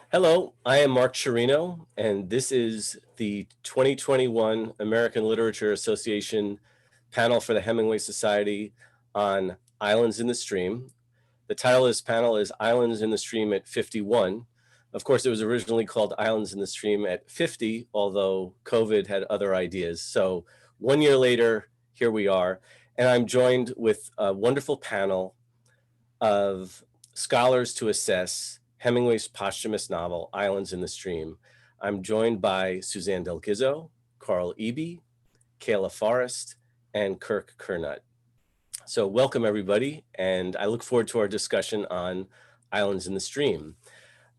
Hello, I am Mark Cirino, and this is the 2021 American Literature Association panel for the Hemingway Society on Islands in the Stream. The title of this panel is Islands in the Stream at 51. Of course, it was originally called Islands in the Stream at 50, although COVID had other ideas. So 1 year later, here we are, and I'm joined with a wonderful panel of scholars to assess Hemingway's posthumous novel, Islands in the Stream. I'm joined by Suzanne Del Gizzo, Carl Eby, Kayla Forrest, and Kirk Curnutt. So welcome everybody, and I look forward to our discussion on Islands in the Stream.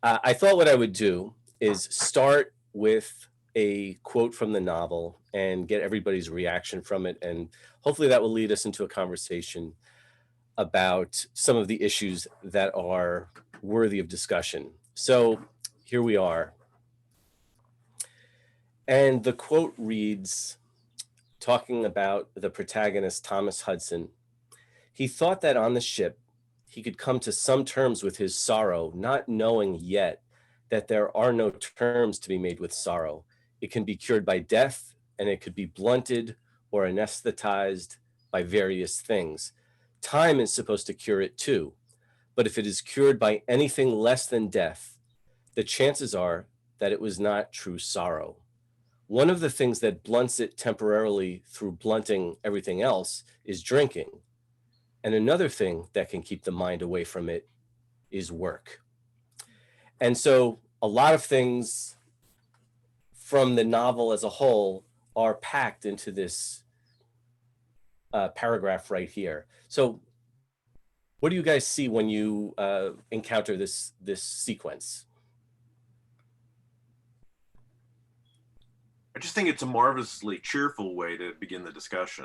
I thought what I would do is start with a quote from the novel and get everybody's reaction from it, and hopefully that will lead us into a conversation about some of the issues that are worthy of discussion. So here we are. And the quote reads, talking about the protagonist, Thomas Hudson, he thought that on the ship, he could come to some terms with his sorrow, not knowing yet that there are no terms to be made with sorrow. It can be cured by death, and it could be blunted or anesthetized by various things. Time is supposed to cure it too, but if it is cured by anything less than death, the chances are that it was not true sorrow. One of the things that blunts it temporarily through blunting everything else is drinking. And another thing that can keep the mind away from it is work. And so a lot of things from the novel as a whole are packed into this paragraph right here. So what do you guys see when you encounter this sequence? I just think it's a marvelously cheerful way to begin the discussion.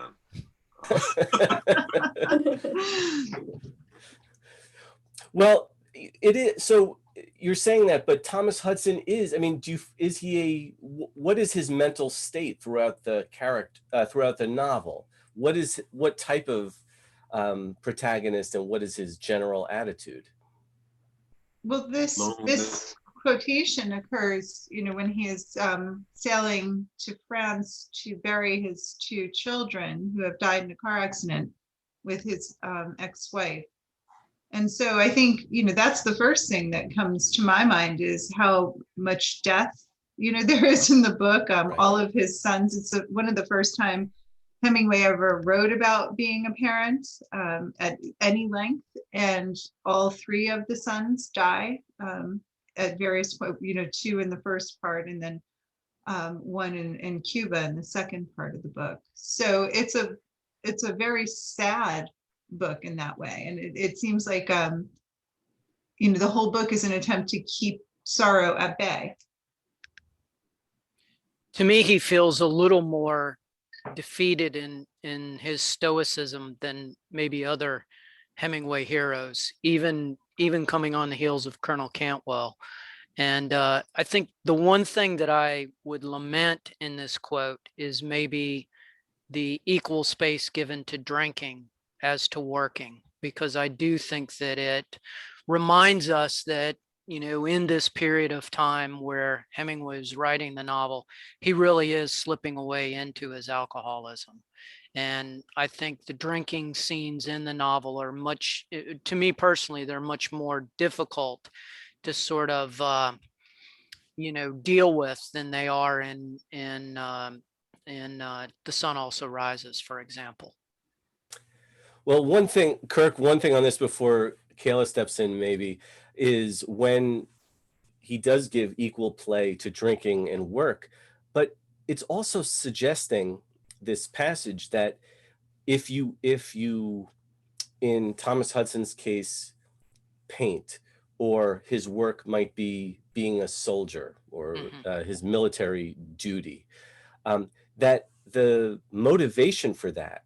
Well, it is. So you're saying that, but Thomas Hudson is, I mean, what is his mental state throughout the throughout the novel? What type of protagonist, and what is his general attitude? Well, this quotation occurs, when he is sailing to France to bury his two children who have died in a car accident with his ex-wife. And so I think, that's the first thing that comes to my mind is how much death, there is in the book. Right. All of his sons, it's one of the first time Hemingway ever wrote about being a parent at any length, and all three of the sons die at various points, two in the first part, and then one in Cuba in the second part of the book. So it's a very sad book in that way, and it seems like the whole book is an attempt to keep sorrow at bay. To me, he feels a little more defeated in his stoicism than maybe other Hemingway heroes, even coming on the heels of Colonel Cantwell. And I think the one thing that I would lament in this quote is maybe the equal space given to drinking as to working, because I do think that it reminds us that, in this period of time where Hemingway is writing the novel, he really is slipping away into his alcoholism. And I think the drinking scenes in the novel are to me personally, they're much more difficult to sort of, deal with than they are in The Sun Also Rises, for example. Well, Kirk, one thing on this before Kayla steps in maybe, is when he does give equal play to drinking and work, but it's also suggesting this passage that if you in Thomas Hudson's case paint, or his work might be being a soldier or his military duty, that the motivation for that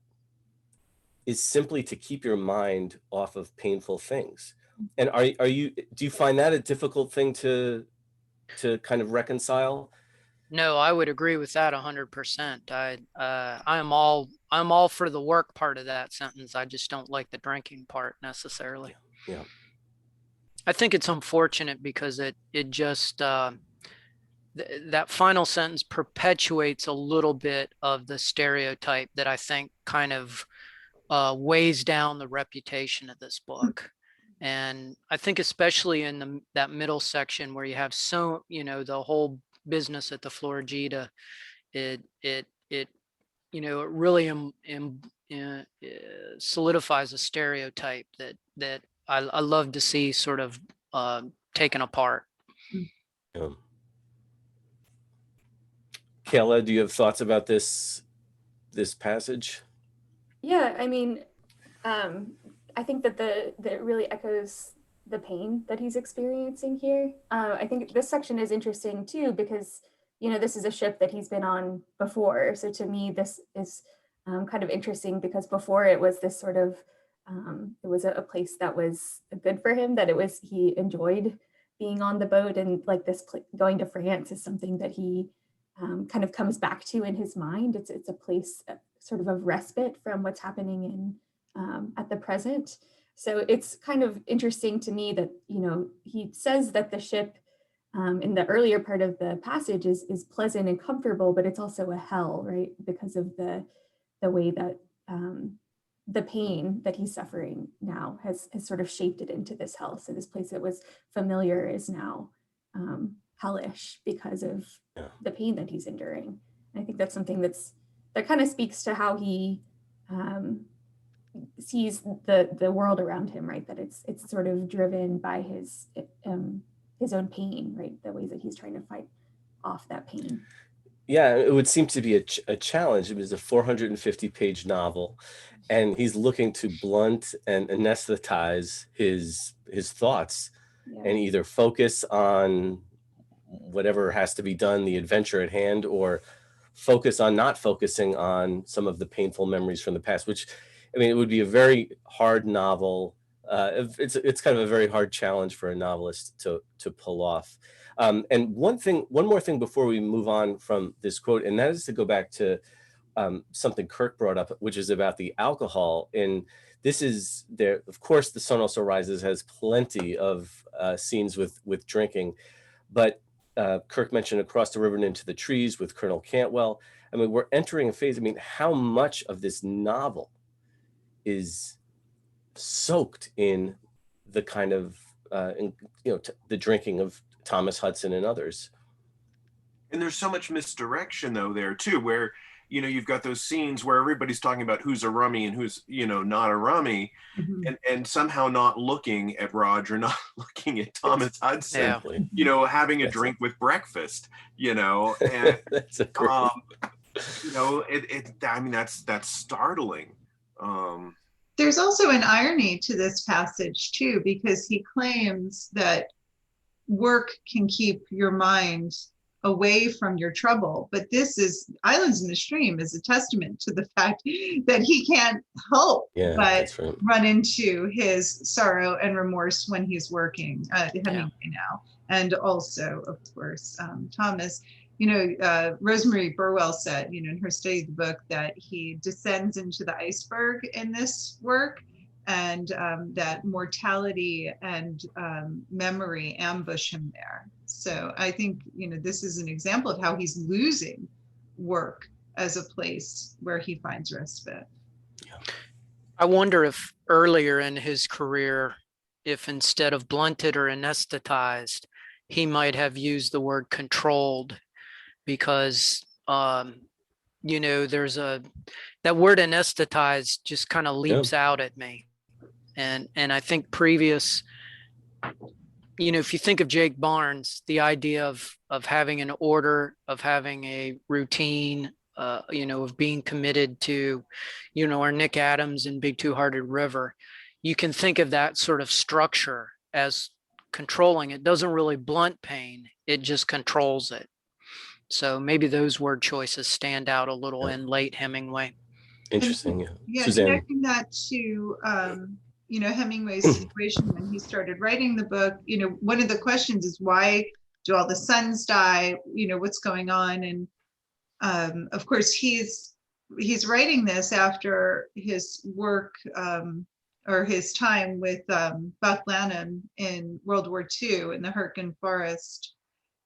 is simply to keep your mind off of painful things. And do you find that a difficult thing to kind of reconcile? No, I would agree with that 100%. I'm all for the work part of that sentence. I just don't like the drinking part necessarily. Yeah. I think it's unfortunate because it just that final sentence perpetuates a little bit of the stereotype that I think kind of weighs down the reputation of this book. And I think especially in that middle section where you have the whole business at the Florida, it really solidifies a stereotype that I love to see sort of taken apart. Yeah. Kayla, do you have thoughts about this passage? Yeah, I mean, I think that it really echoes the pain that he's experiencing here. I think this section is interesting too because this is a ship that he's been on before. So to me, this is kind of interesting because before it was this sort of it was a place that was good for him, that he enjoyed being on the boat, and like going to France is something that he kind of comes back to in his mind. It's a place sort of respite from what's happening in at the present. So it's kind of interesting to me that he says that the ship in the earlier part of the passage is pleasant and comfortable, but it's also a hell, right? Because of the way that the pain that he's suffering now has sort of shaped it into this hell. So this place that was familiar is now hellish because of the pain that he's enduring. And I think that's something that kind of speaks to how he sees the world around him, right? That it's sort of driven by his own pain, right? The ways that he's trying to fight off that pain. Yeah, it would seem to be a challenge. It was a 450-page novel, and he's looking to blunt and anesthetize his thoughts, and either focus on whatever has to be done, the adventure at hand, or focus on not focusing on some of the painful memories from the past, which, I mean, it would be a very hard novel. It's kind of a very hard challenge for a novelist to pull off. And one more thing before we move on from this quote, and that is to go back to something Kirk brought up, which is about the alcohol. And this is there, of course, The Sun Also Rises has plenty of scenes with drinking, but Kirk mentioned Across the River and Into the Trees with Colonel Cantwell. I mean, we're entering a phase. I mean, how much of this novel is soaked in the kind of the drinking of Thomas Hudson and others. And there's so much misdirection though there too, where you've got those scenes where everybody's talking about who's a rummy and who's not a rummy, and somehow not looking at Roger, not looking at Thomas Hudson, having a drink with breakfast, and that's a great... I mean, that's startling. There's also an irony to this passage too, because he claims that work can keep your mind away from your trouble. But this is Islands in the Stream is a testament to the fact that he can't help but run into his sorrow and remorse when he's working at Hemingway now. And also, of course, Thomas, Rosemary Burwell said, in her study of the book, that he descends into the iceberg in this work, and that mortality and memory ambush him there. So I think, this is an example of how he's losing work as a place where he finds respite. I wonder if earlier in his career, if instead of blunted or anesthetized, he might have used the word controlled, because there's that word anesthetized just kind of leaps out at me. And I think previous, if you think of Jake Barnes, the idea of having an order, of having a routine, of being committed to, or Nick Adams in Big Two-Hearted River, you can think of that sort of structure as controlling. It doesn't really blunt pain, it just controls it. So maybe those word choices stand out a little in late Hemingway. Interesting. Yeah, Suzanne. Connecting that to Hemingway's situation when he started writing the book, one of the questions is, why do all the sons die? What's going on? And of course, he's writing this after his work or his time with Buck Lanham in World War II in the Hurtgen Forest,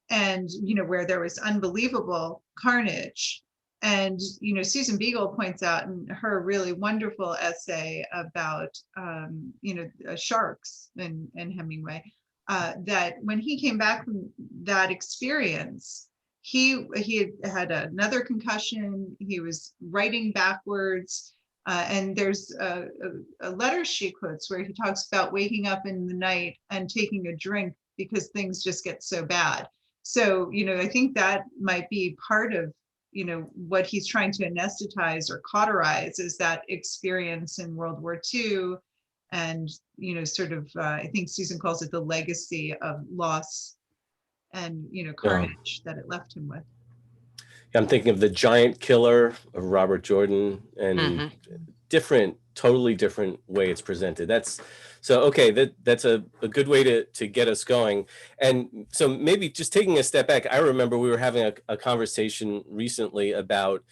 and where there was unbelievable carnage. And Susan Beagle points out in her really wonderful essay about sharks in Hemingway, that when he came back from that experience, he had another concussion. He was writing backwards, and there's a letter she quotes where he talks about waking up in the night and taking a drink because things just get so bad. So I think that might be part of what he's trying to anesthetize or cauterize, is that experience in World War II, and sort of I think Susan calls it the legacy of loss and carnage that it left him with. I'm thinking of The Giant Killer of Robert Jordan, and totally different way it's presented. That's a good way to get us going. And so maybe just taking a step back, I remember we were having a conversation recently about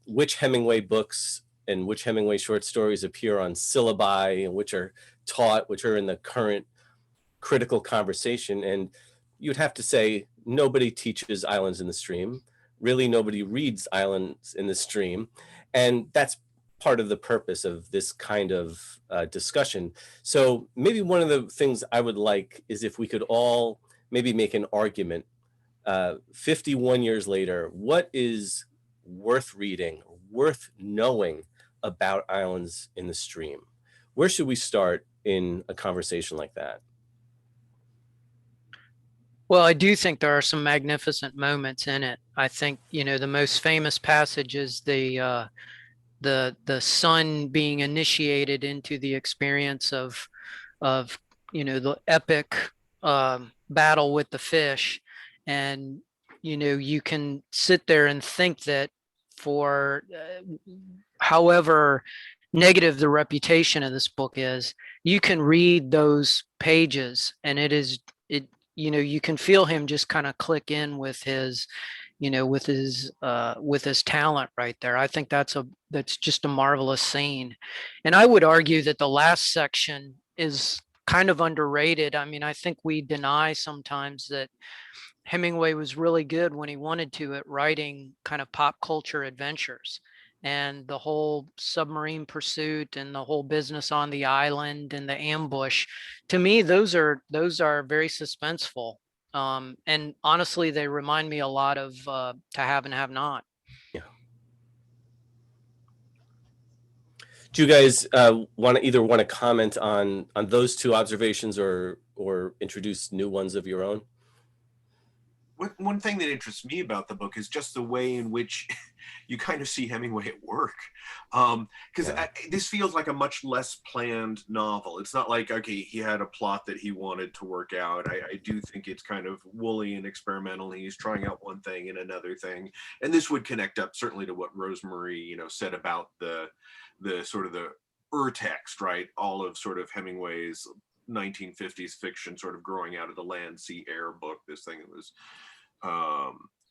which Hemingway books and which Hemingway short stories appear on syllabi and which are taught, which are in the current critical conversation. And you'd have to say nobody teaches Islands in the Stream. Really, nobody reads Islands in the Stream. And that's part of the purpose of this kind of discussion. So maybe one of the things I would like is if we could all maybe make an argument 51 years later, what is worth reading, worth knowing about Islands in the Stream? Where should we start in a conversation like that? Well, I do think there are some magnificent moments in it. I think, the most famous passage is the son being initiated into the experience of the epic battle with the fish. And you can sit there and think that for however negative the reputation of this book is, you can read those pages and you can feel him just kind of click in with his with his talent right there. I think that's just a marvelous scene. And I would argue that the last section is kind of underrated. I mean, I think we deny sometimes that Hemingway was really good when he wanted to at writing kind of pop culture adventures, and the whole submarine pursuit and the whole business on the island and the ambush. To me, those are very suspenseful. And honestly, they remind me a lot of To Have and Have Not. Yeah. Do you guys want to comment on those two observations or introduce new ones of your own? One thing that interests me about the book is just the way in which you kind of see Hemingway at work. Because this feels like a much less planned novel. It's not like, okay, he had a plot that he wanted to work out. I do think it's kind of woolly and experimental. He's trying out one thing and another thing. And this would connect up certainly to what Rosemary, said about the sort of the urtext, right? All of sort of Hemingway's 1950s fiction sort of growing out of the Land, Sea, Air book, this thing that was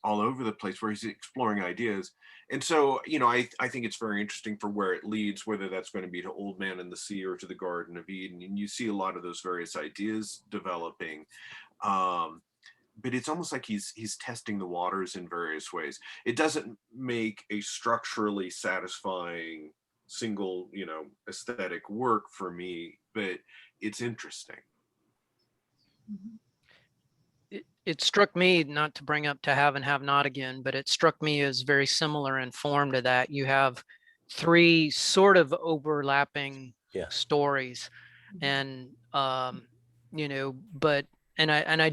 all over the place, where he's exploring ideas. And so, I think it's very interesting for where it leads, whether that's going to be to Old Man and the Sea or to the Garden of Eden. And you see a lot of those various ideas developing. But it's almost like he's testing the waters in various ways. It doesn't make a structurally satisfying single, aesthetic work for me, but it's interesting. It struck me, not to bring up To Have and Have Not again, but it struck me as very similar in form to that. You have three sort of overlapping stories, and I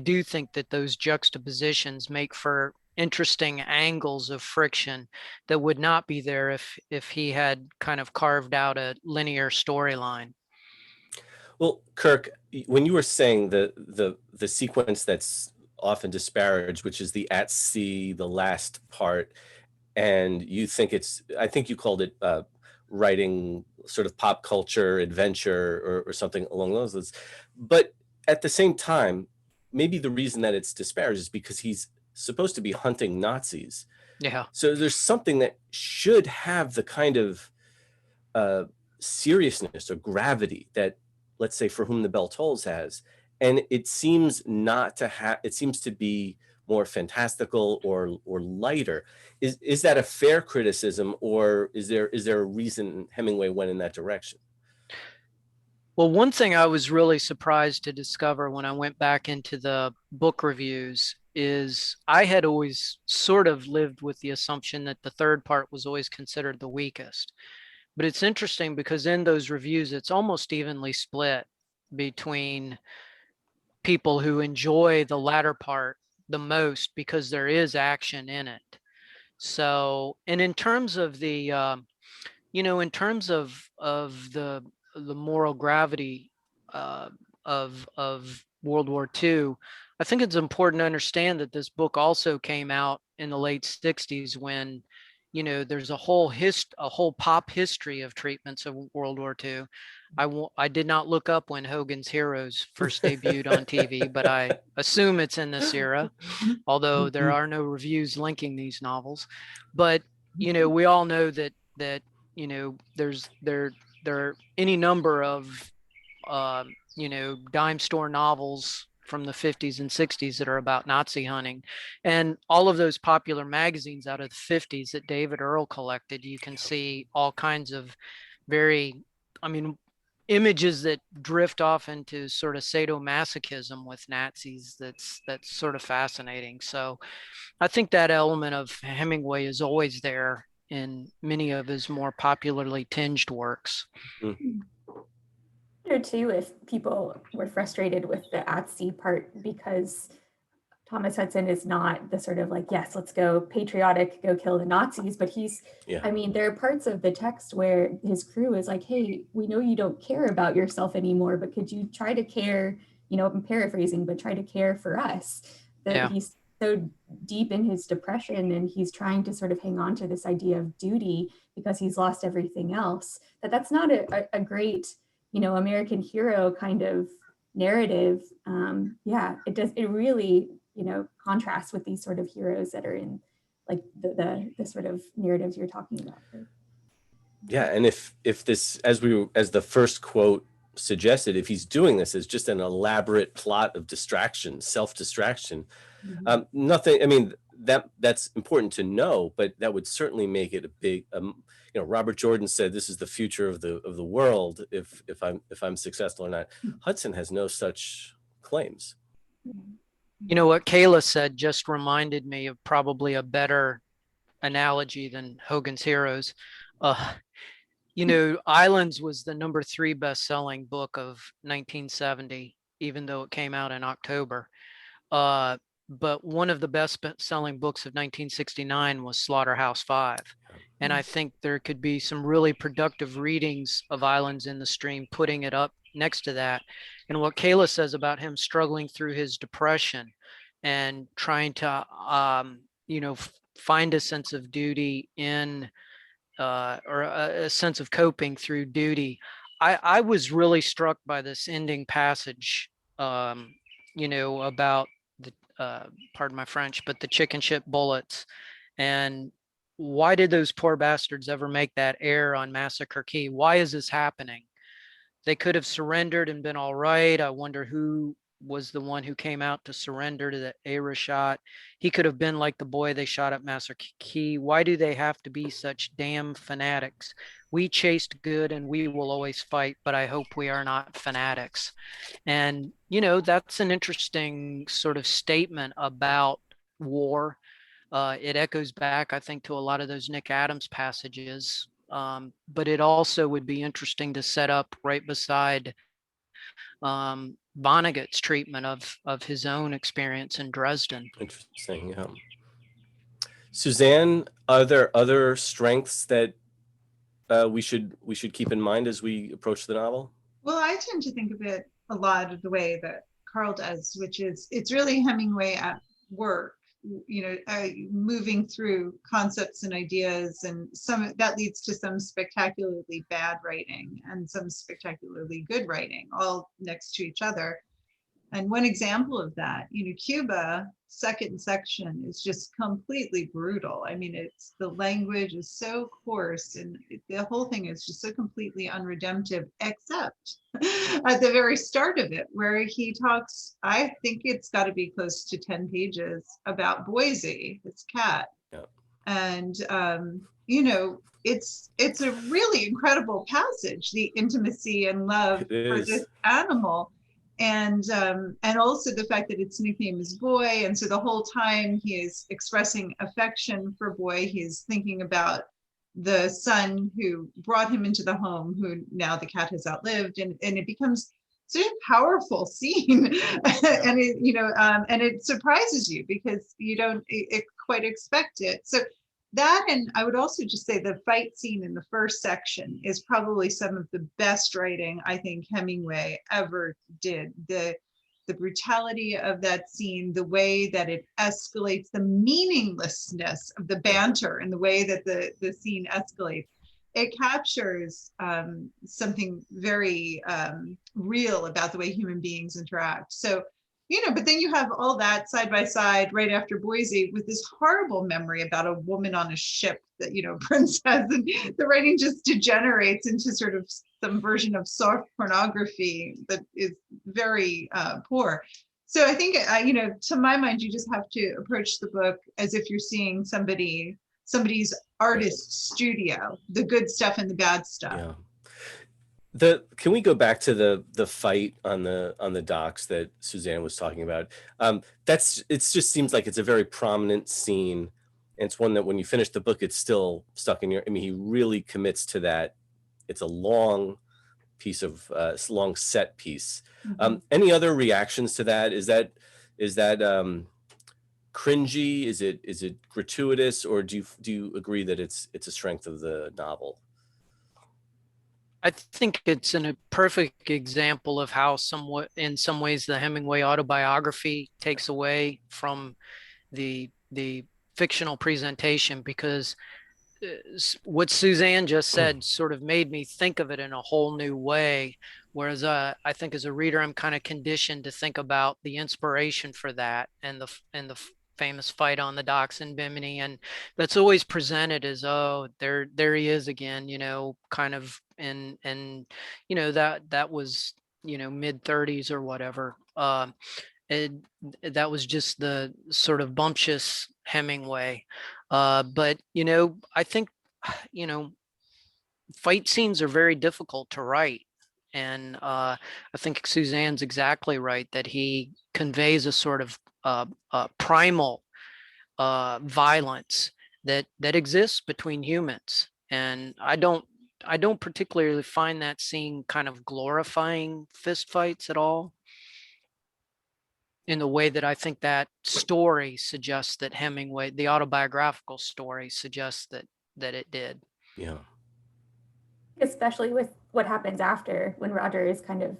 do think that those juxtapositions make for interesting angles of friction that would not be there if he had kind of carved out a linear storyline. Well, Kirk, when you were saying the sequence that's often disparaged, which is the at sea, the last part, and you think I think you called it writing sort of pop culture adventure or something along those lines. But at the same time, maybe the reason that it's disparaged is because he's supposed to be hunting Nazis. Yeah. So there's something that should have the kind of seriousness or gravity that, let's say, For Whom the Bell Tolls has. And it seems not to have, it seems to be more fantastical or lighter. Is that a fair criticism, or is there a reason Hemingway went in that direction? Well, one thing I was really surprised to discover when I went back into the book reviews is I had always sort of lived with the assumption that the third part was always considered the weakest. But it's interesting because in those reviews, it's almost evenly split between people who enjoy the latter part the most because there is action in it. So, and in terms of the, in terms of the moral gravity of World War II, I think it's important to understand that this book also came out in the late 60s when, there's a whole pop history of treatments of World War II. I did not look up when Hogan's Heroes first debuted on TV, but I assume it's in this era, although there are no reviews linking these novels. But, we all know that there are any number of dime store novels from the 50s and 60s that are about Nazi hunting, and all of those popular magazines out of the 50s that David Earl collected. You can see all kinds of images that drift off into sort of sadomasochism with Nazis. That's sort of fascinating. So I think that element of Hemingway is always there in many of his more popularly tinged works. Or too, if people were frustrated with the at sea part because Thomas Hudson is not the sort of like, yes, let's go patriotic, go kill the Nazis, but there are parts of the text where his crew is like, hey, we know you don't care about yourself anymore, but could you try to care, I'm paraphrasing, but try to care for us. He's so deep in his depression and he's trying to sort of hang on to this idea of duty because he's lost everything else, that's not a great, American hero kind of narrative. It really, contrasts with these sort of heroes that are in like the sort of narratives you're talking about. Yeah, and if this, as the first quote suggested, if he's doing this as just an elaborate plot of distraction, self-distraction, nothing, that's important to know, but that would certainly make it a big, Robert Jordan said, this is the future of the world if I'm successful or not. Hudson has no such claims. What Kayla said just reminded me of probably a better analogy than Hogan's Heroes. Islands was the number 3 best-selling book of 1970, even though it came out in October. But one of the best-selling books of 1969 was Slaughterhouse-Five. And I think there could be some really productive readings of Islands in the Stream, putting it up next to that. And what Kayla says about him struggling through his depression and trying to, find a sense of duty in, or a sense of coping through duty. I was really struck by this ending passage, about the, pardon my French, but the chicken shit bullets. And why did those poor bastards ever make that error on Massacre Key? Why is this happening? They could have surrendered and been all right. I wonder who was the one who came out to surrender to the Aira shot. He could have been like the boy they shot at Massacre Key. Why do they have to be such damn fanatics? We chased good and we will always fight, but I hope we are not fanatics. And, that's an interesting sort of statement about war. It echoes back, I think, to a lot of those Nick Adams passages. But it also would be interesting to set up right beside Vonnegut's treatment of his own experience in Dresden. Interesting, yeah. Suzanne, are there other strengths that we should keep in mind as we approach the novel? Well, I tend to think of it a lot of the way that Carl does, which is it's really Hemingway at work, moving through concepts and ideas, and some that leads to some spectacularly bad writing and some spectacularly good writing, all next to each other. And one example of that, Cuba, second section is just completely brutal. I mean, it's the language is so coarse and the whole thing is just so completely unredemptive, except at the very start of it, where he talks, I think it's got to be close to 10 pages about Boise, his cat. Yeah. And, it's a really incredible passage, the intimacy and love for this animal. And also the fact that its nickname is Boy. And so the whole time he is expressing affection for Boy, he's thinking about the son who brought him into the home, who now the cat has outlived. And it becomes such a powerful scene. And it surprises you because you don't quite expect it. So that, and I would also just say the fight scene in the first section is probably some of the best writing I think Hemingway ever did. The brutality of that scene, the way that it escalates, the meaninglessness of the banter and the way that the scene escalates. It captures something very real about the way human beings interact. So, but then you have all that side by side right after Boise with this horrible memory about a woman on a ship that, princess, and the writing just degenerates into sort of some version of soft pornography that is very poor. So I think, to my mind, you just have to approach the book as if you're seeing somebody's artist studio, the good stuff and the bad stuff. Yeah. Can we go back to the fight on the docks that Suzanne was talking about? It just seems like it's a very prominent scene. And it's one that when you finish the book, it's still stuck in he really commits to that. It's a long piece of long set piece. Mm-hmm. Any other reactions to that? Is that cringy? Is it gratuitous, or do you agree that it's a strength of the novel? I think it's a perfect example of how in some ways the Hemingway autobiography takes away from the fictional presentation, because what Suzanne just said sort of made me think of it in a whole new way. Whereas I think as a reader, I'm kind of conditioned to think about the inspiration for that and the famous fight on the docks in Bimini, and that's always presented as, oh, there he is again, kind of, and that was mid 30s or whatever. That was just the sort of bumptious Hemingway. But I think fight scenes are very difficult to write. And I think Suzanne's exactly right that he conveys a sort of primal violence that exists between humans. And I don't particularly find that scene kind of glorifying fistfights at all, in the way that I think that story suggests that Hemingway, the autobiographical story, suggests that it did. Yeah. Especially with what happens after, when Roger is kind of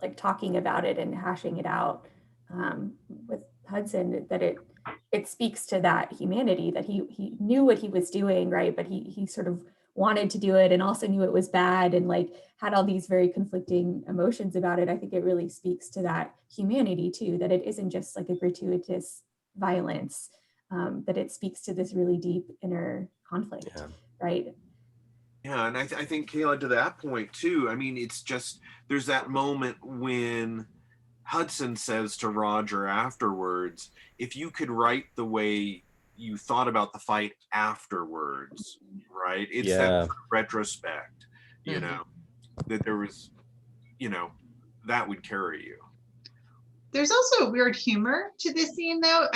like talking about it and hashing it out with Hudson, that it speaks to that humanity, that he knew what he was doing, right? But he sort of wanted to do it and also knew it was bad, and like had all these very conflicting emotions about it. I think it really speaks to that humanity too, that it isn't just like a gratuitous violence, that it speaks to this really deep inner conflict, right? Yeah, and I think, Kayla, to that point too, it's just, there's that moment when Hudson says to Roger afterwards, if you could write the way you thought about the fight afterwards, right? It's that retrospect, that there was, that would carry you. There's also a weird humor to this scene, though.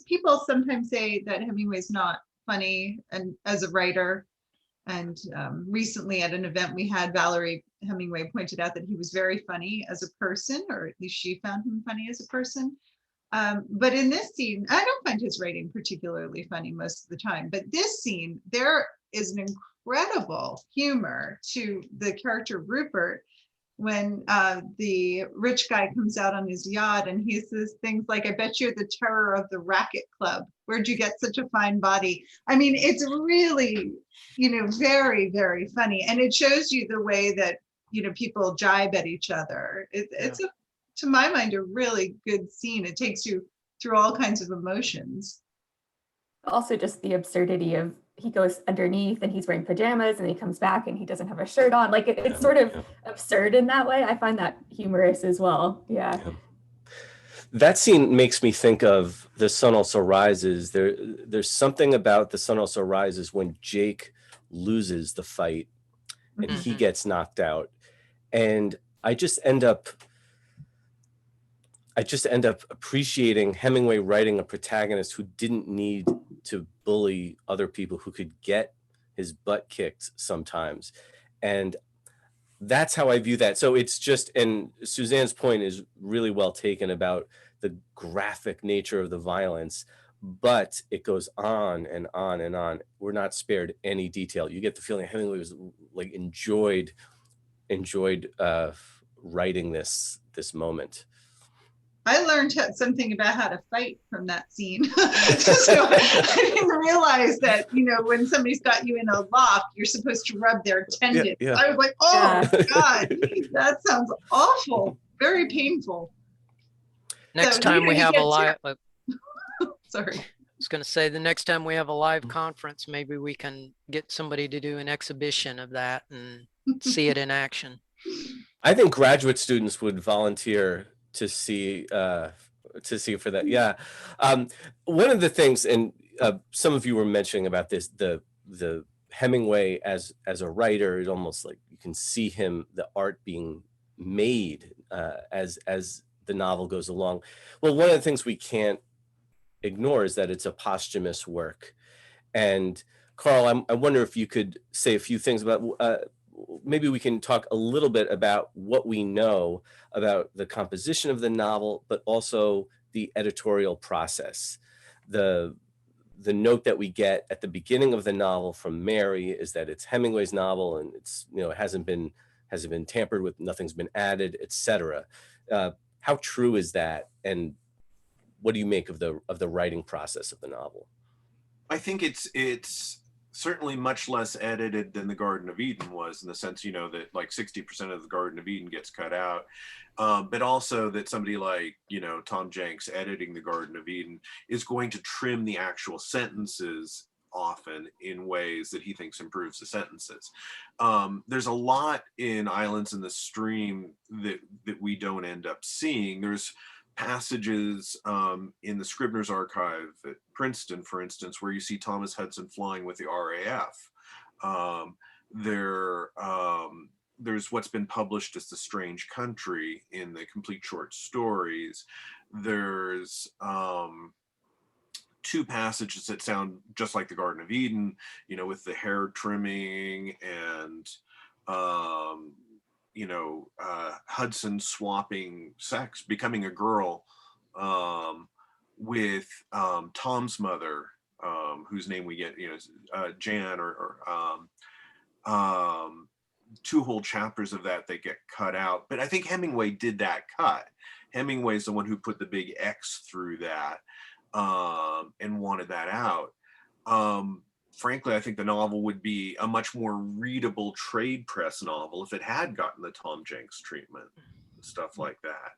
People sometimes say that Hemingway's not funny and as a writer. And recently at an event we had, Valerie Hemingway pointed out that he was very funny as a person, or at least she found him funny as a person. But in this scene, I don't find his writing particularly funny most of the time. But this scene, there is an incredible humor to the character Rupert when the rich guy comes out on his yacht and he says things like, "I bet you're the terror of the racket club. Where'd you get such a fine body?" I mean, it's really, very, very funny. And it shows you the way that, people jibe at each other. It's a to my mind, a really good scene. It takes you through all kinds of emotions. Also just the absurdity of he goes underneath and he's wearing pajamas and he comes back and he doesn't have a shirt on. Like it's sort of absurd in that way. I find that humorous as well. Yeah. That scene makes me think of The Sun Also Rises. There's something about The Sun Also Rises when Jake loses the fight and he gets knocked out. And I just end up appreciating Hemingway writing a protagonist who didn't need to bully other people, who could get his butt kicked sometimes. And that's how I view that. So it's just, and Suzanne's point is really well taken about the graphic nature of the violence, but it goes on and on and on. We're not spared any detail. You get the feeling Hemingway was like enjoyed writing this moment. I learned something about how to fight from that scene. So I didn't realize that, when somebody's got you in a lock, you're supposed to rub their tendons. Yeah. I was like, oh God, that sounds awful. Very painful. Next time we have a live, sorry. I was going to say, the next time we have a live conference, maybe we can get somebody to do an exhibition of that and see it in action. I think graduate students would volunteer to see for that. Yeah. One of the things, and some of you were mentioning about this, the Hemingway as a writer, it's almost like you can see him, the art being made as the novel goes along. Well, one of the things we can't ignore is that it's a posthumous work. And Carl, I wonder if you could say a few things about, maybe we can talk a little bit about what we know about the composition of the novel, but also the editorial process. The note that we get at the beginning of the novel from Mary is that it's Hemingway's novel, and it's, it hasn't been tampered with, nothing's been added, etc. How true is that, and what do you make of the writing process of the novel? I think it's certainly much less edited than the Garden of Eden was, in the sense, that like 60% of the Garden of Eden gets cut out, but also that somebody like, Tom Jenks editing the Garden of Eden is going to trim the actual sentences often in ways that he thinks improves the sentences. There's a lot in Islands in the Stream that we don't end up seeing. There's passages in the Scribner's Archive at Princeton, for instance, where you see Thomas Hudson flying with the RAF. There's what's been published as The Strange Country in the Complete Short Stories. There's two passages that sound just like the Garden of Eden, with the hair trimming and Hudson swapping sex, becoming a girl with Tom's mother, whose name we get, Jan, or two whole chapters of that get cut out. But I think Hemingway did that cut. Hemingway's the one who put the big X through that and wanted that out. Frankly, I think the novel would be a much more readable trade press novel if it had gotten the Tom Jenks treatment and stuff like that.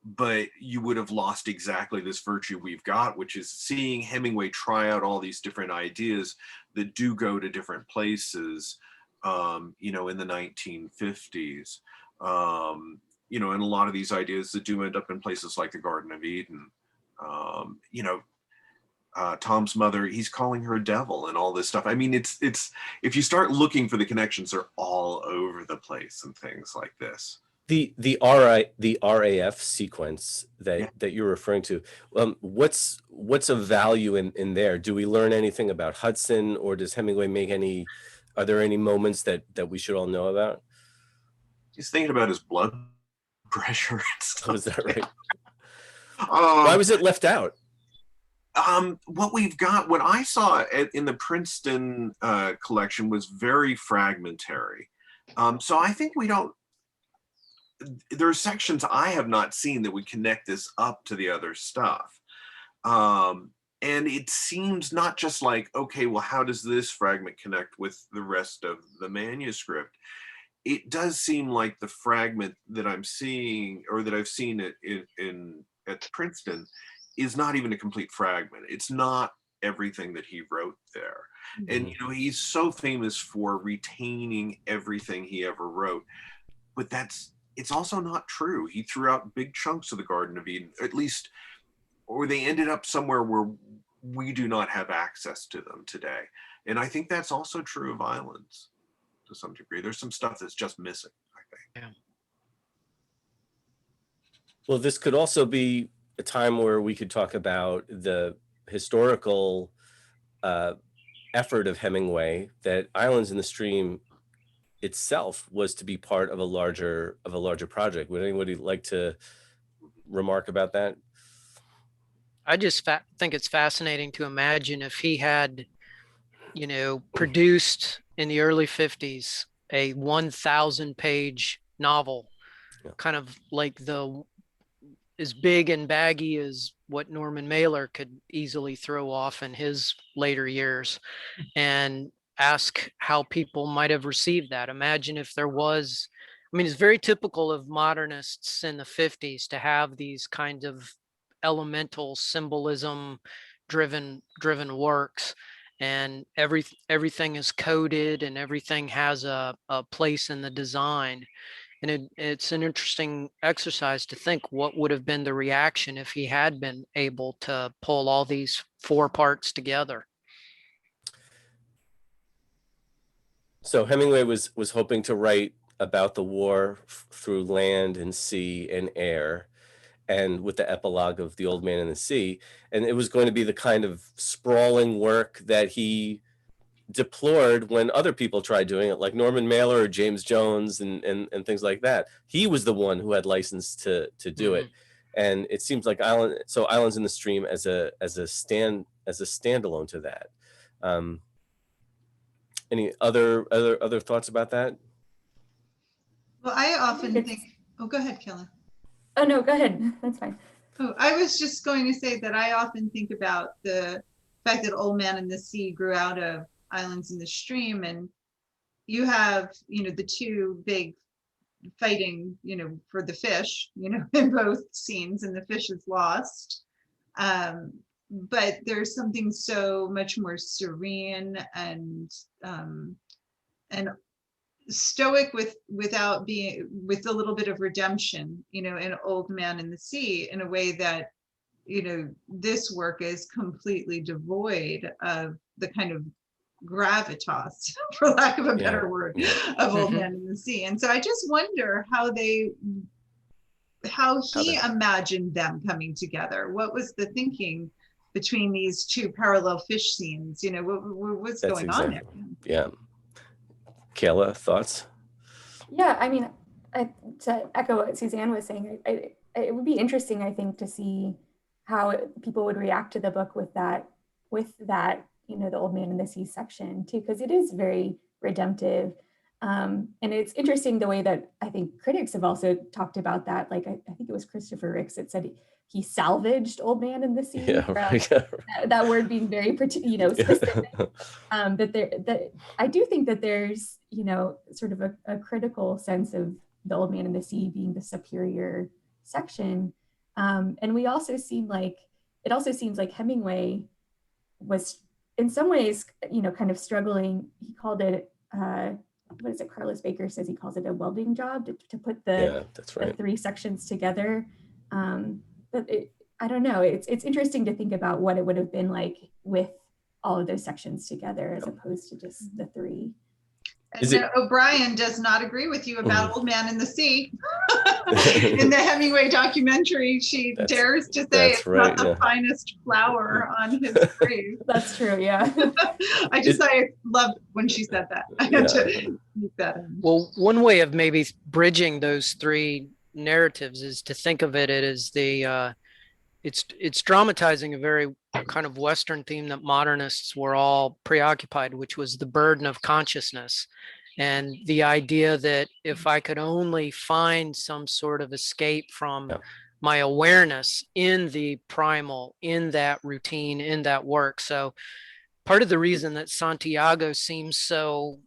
But you would have lost exactly this virtue we've got, which is seeing Hemingway try out all these different ideas that do go to different places, in the 1950s. And a lot of these ideas that do end up in places like the Garden of Eden. Tom's mother, he's calling her a devil and all this stuff. I mean, it's if you start looking for the connections, they're all over the place and things like this. The RAF sequence that you're referring to, what's of value in there? Do we learn anything about Hudson, or does Hemingway make are there any moments that we should all know about? He's thinking about his blood pressure and stuff. Oh, is that right? Why was it left out? What I saw in the Princeton collection was very fragmentary. So I think there are sections I have not seen that would connect this up to the other stuff. And it seems not just like, okay, well, how does this fragment connect with the rest of the manuscript? it does seem like the fragment that I'm seeing, or that I've seen it at Princeton, is not even a complete fragment. It's not everything that he wrote there. And he's so famous for retaining everything he ever wrote, but it's also not true. He threw out big chunks of the Garden of Eden, at least, or they ended up somewhere where we do not have access to them today. And I think that's also true of Islands to some degree. There's some stuff that's just missing, I think. Yeah. Well, this could also be a time where we could talk about the historical effort of Hemingway, that Islands in the Stream itself was to be part of a larger project. Would anybody like to remark about that? I just think it's fascinating to imagine if he had, produced in the early 50s a 1,000-page novel, kind of like as big and baggy as what Norman Mailer could easily throw off in his later years, and ask how people might have received that. Imagine if there was, it's very typical of modernists in the 50s to have these kinds of elemental symbolism driven works, and everything is coded and everything has a place in the design. And it's an interesting exercise to think what would have been the reaction if he had been able to pull all these 4 parts together. So Hemingway was hoping to write about the war through land and sea and air, and with the epilogue of The Old Man and the Sea. And it was going to be the kind of sprawling work that he deplored when other people tried doing it, like Norman Mailer or James Jones and things like that. He was the one who had license to do it. And it seems like Islands in the Stream as a standalone to that. Any other thoughts about that? Well, I often think, oh, go ahead, Kayla. Oh, no, go ahead. That's fine. Oh, I was just going to say that I often think about the fact that Old Man and the Sea grew out of Islands in the Stream, and you have, the 2 big fighting, for the fish, in both scenes, and the fish is lost. But there's something so much more serene and stoic with a little bit of redemption, in Old Man and the Sea, in a way that, this work is completely devoid of the kind of gravitas, for lack of a better word, of Old Man and the Sea. And so I just wonder how he imagined them coming together. What was the thinking between these 2 parallel fish scenes? What's going on there? Yeah. Kayla, thoughts? Yeah, to echo what Suzanne was saying, it would be interesting, I think, to see how people would react to the book with that, the Old Man and the Sea section too, because it is very redemptive. And it's interesting the way that I think critics have also talked about that. Like, I think it was Christopher Ricks that said he salvaged Old Man and the Sea. Yeah, right. That word being very, specific. That I do think that there's, sort of a critical sense of the Old Man and the Sea being the superior section. And it also seems like Hemingway was in some ways, kind of struggling. He called it, what is it? Carlos Baker says he calls it a welding job to put the 3 sections together. But I don't know. It's interesting to think about what it would have been like with all of those sections together, as opposed to just the 3. And O'Brien does not agree with you about Old Man in the Sea. In the Hemingway documentary, she dares to say it's not the finest flower on his grave. That's true, yeah. I loved when she said that. I had to keep that in. Well, one way of maybe bridging those 3 narratives is to think of it as it's dramatizing a very kind of Western theme that modernists were all preoccupied, which was the burden of consciousness, and the idea that if I could only find some sort of escape from my awareness in the primal, in that routine, in that work. So part of the reason that Santiago seems so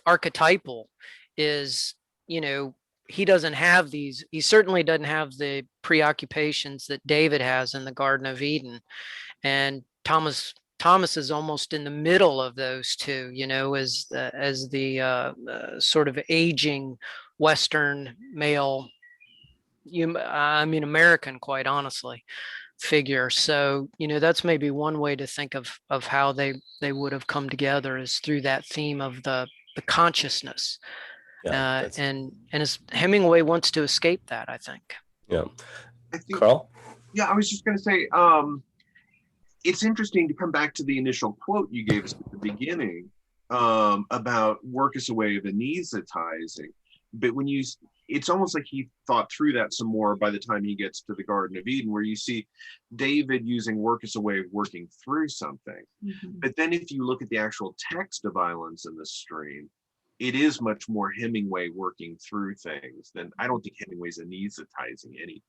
archetypal is, he doesn't have these, he certainly doesn't have the preoccupations that David has in the Garden of Eden. And Thomas is almost in the middle of those two, as the sort of aging Western male, American, quite honestly, figure. So, that's maybe one way to think of how they would have come together, is through that theme of the consciousness. Yeah, and as Hemingway wants to escape that, I think. Yeah. I think, Carl? yeah, I was just going to say, it's interesting to come back to the initial quote you gave us at the beginning about work as a way of anesthetizing. But it's almost like he thought through that some more by the time he gets to the Garden of Eden, where you see David using work as a way of working through something. But then if you look at the actual text of Islands in the Stream, it is much more Hemingway working through things than, I don't think Hemingway's anesthetizing anything.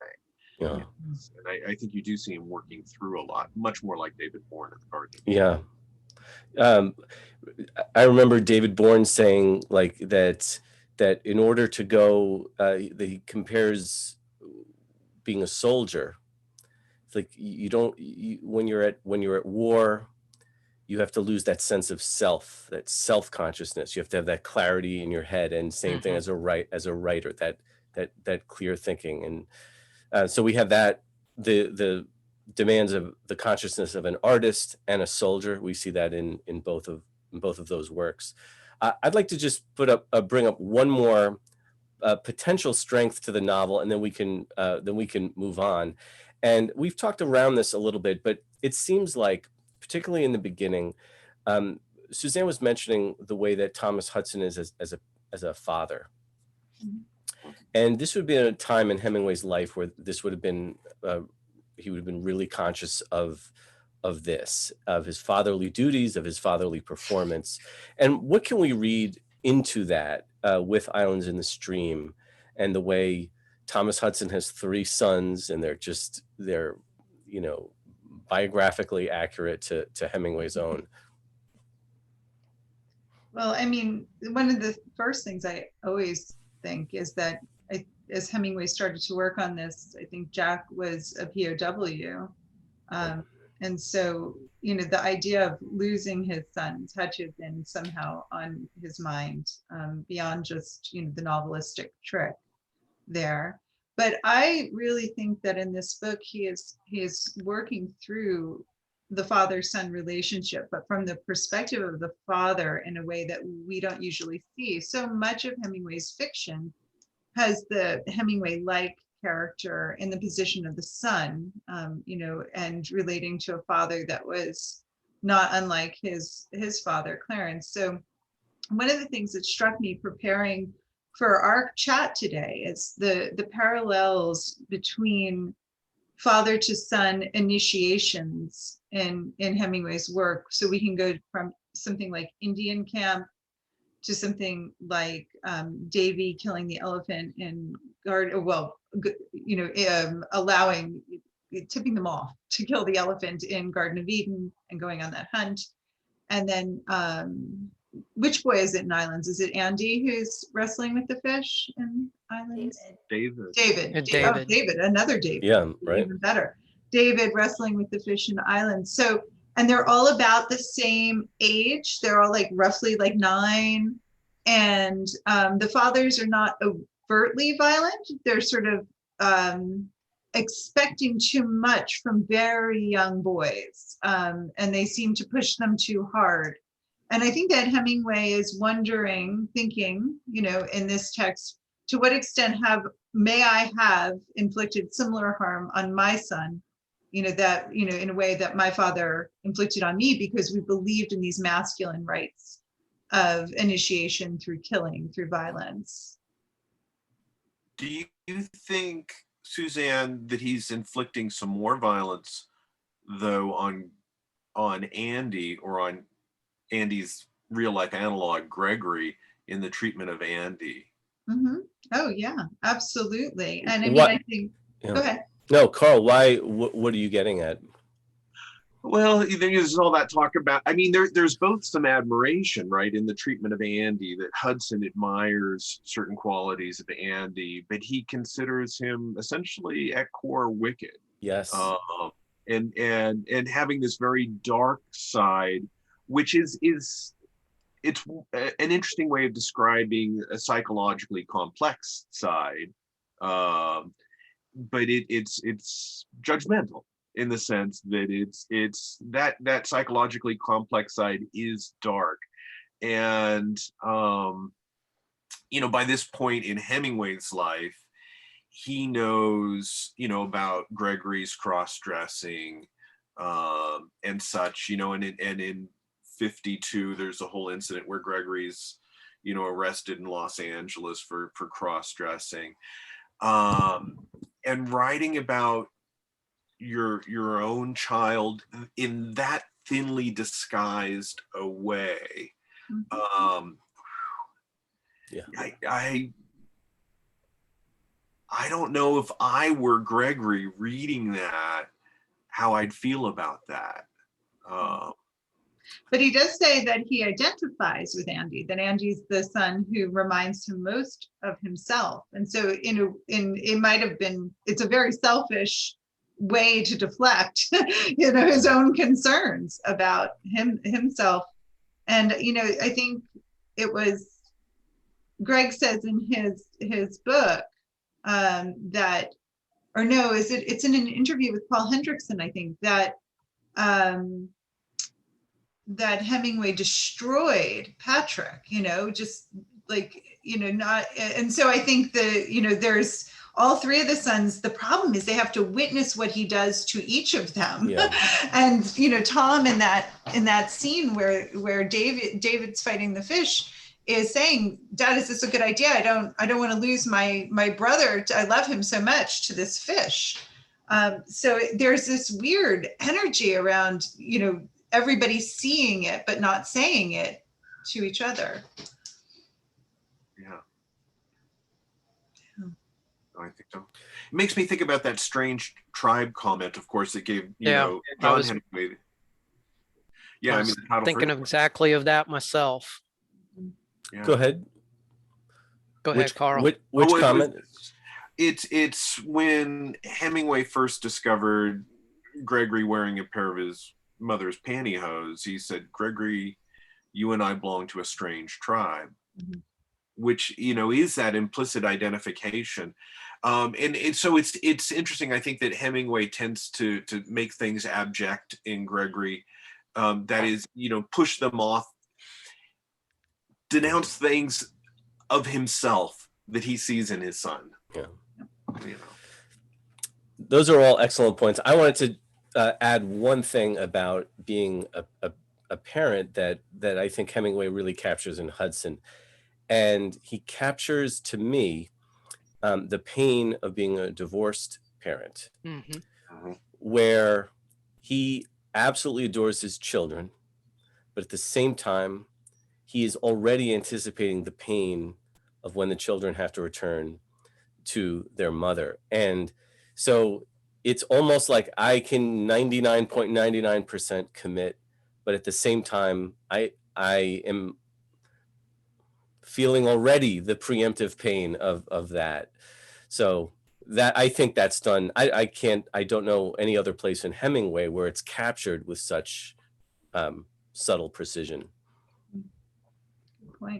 Yeah. And I think you do see him working through a lot, much more like David Bourne at the Garden. Yeah. I remember David Bourne saying like that in order to go, he compares being a soldier. It's like when you're at war, you have to lose that sense of self, that self-consciousness. You have to have that clarity in your head, and same thing as a writer, that clear thinking. And so we have that, the demands of the consciousness of an artist and a soldier. We see that in both of those works. I'd like to just bring up one more potential strength to the novel, and then we can move on. And we've talked around this a little bit, but it seems like, particularly in the beginning, Suzanne was mentioning the way that Thomas Hudson is as a father. And this would have been a time in Hemingway's life where this would have been, he would have been really conscious of his fatherly duties, of his fatherly performance. And what can we read into that with Islands in the Stream, and the way Thomas Hudson has 3 sons, and they're biographically accurate to Hemingway's own? Well, I mean, one of the first things I always think is that as Hemingway started to work on this, I think Jack was a POW. And so, the idea of losing his sons had to have been somehow on his mind, beyond just, the novelistic trick there. But I really think that in this book, he is working through the father-son relationship, but from the perspective of the father in a way that we don't usually see. So much of Hemingway's fiction has the Hemingway-like character in the position of the son, and relating to a father that was not unlike his father, Clarence. So one of the things that struck me preparing for our chat today is the parallels between father to son initiations in Hemingway's work. So we can go from something like Indian Camp to something like Davy killing the elephant in tipping them off to kill the elephant in Garden of Eden and going on that hunt. And then which boy is it in Islands? Is it Andy who's wrestling with the fish in Islands? David, another David. Yeah, right. Even better. David wrestling with the fish in Islands. So, and they're all about the same age. They're all like roughly like 9. And the fathers are not overtly violent. They're sort of expecting too much from very young boys. And they seem to push them too hard. And I think that Hemingway is thinking, in this text, to what extent may I have inflicted similar harm on my son, in a way that my father inflicted on me, because we believed in these masculine rites of initiation through killing, through violence. Do you think, Suzanne, that he's inflicting some more violence, though, on Andy, or on Andy's real life analog, Gregory, in the treatment of Andy? Mm-hmm. Oh yeah, absolutely. And I mean, I think, Yeah. Go ahead. No, Carl, why, what are you getting at? Well, there's all that talk about, I mean, there's both some admiration, right, in the treatment of Andy, that Hudson admires certain qualities of Andy, but he considers him essentially at core wicked. Yes. And having this very dark side, which is it's an interesting way of describing a psychologically complex side, but it's judgmental in the sense that it's that psychologically complex side is dark, and by this point in Hemingway's life, he knows about Gregory's cross-dressing and such, and in 52 there's a whole incident where Gregory's arrested in Los Angeles for cross-dressing, and writing about your own child in that thinly disguised a way. I don't know if I were Gregory reading that, how I'd feel about that. But he does say that he identifies with Andy, that Andy's the son who reminds him most of himself. And so it might have been, it's a very selfish way to deflect, his own concerns about himself. And, I think it was, Greg says in his book it's in an interview with Paul Hendrickson, I think, that that Hemingway destroyed Patrick, just like, not, and so I think there's all three of the sons. The problem is they have to witness what he does to each of them. Yeah. And, Tom in that scene where David's fighting the fish is saying, Dad, is this a good idea? I don't want to lose my brother. I love him so much, to this fish. So there's this weird energy around, everybody seeing it, but not saying it to each other. Yeah. I think so. It makes me think about that strange tribe comment, of course, that gave, John Hemingway. Yeah, I was thinking of exactly of that myself. Yeah. Go ahead. Go ahead, Carl. Which comment? It's when Hemingway first discovered Gregory wearing a pair of his mother's pantyhose. He said, "Gregory, you and I belong to a strange tribe," which is that implicit identification. And so it's interesting. I think that Hemingway tends to make things abject in Gregory. That is, push them off, denounce things of himself that he sees in his son. Yeah. Those are all excellent points. I wanted to add one thing about being a parent that I think Hemingway really captures in Hudson. And he captures, to me, the pain of being a divorced parent, where he absolutely adores his children, but at the same time, he is already anticipating the pain of when the children have to return to their mother. And so it's almost like I can 99.99% commit, but at the same time, I am feeling already the preemptive pain of that. So that, I think that's done. I don't know any other place in Hemingway where it's captured with such subtle precision.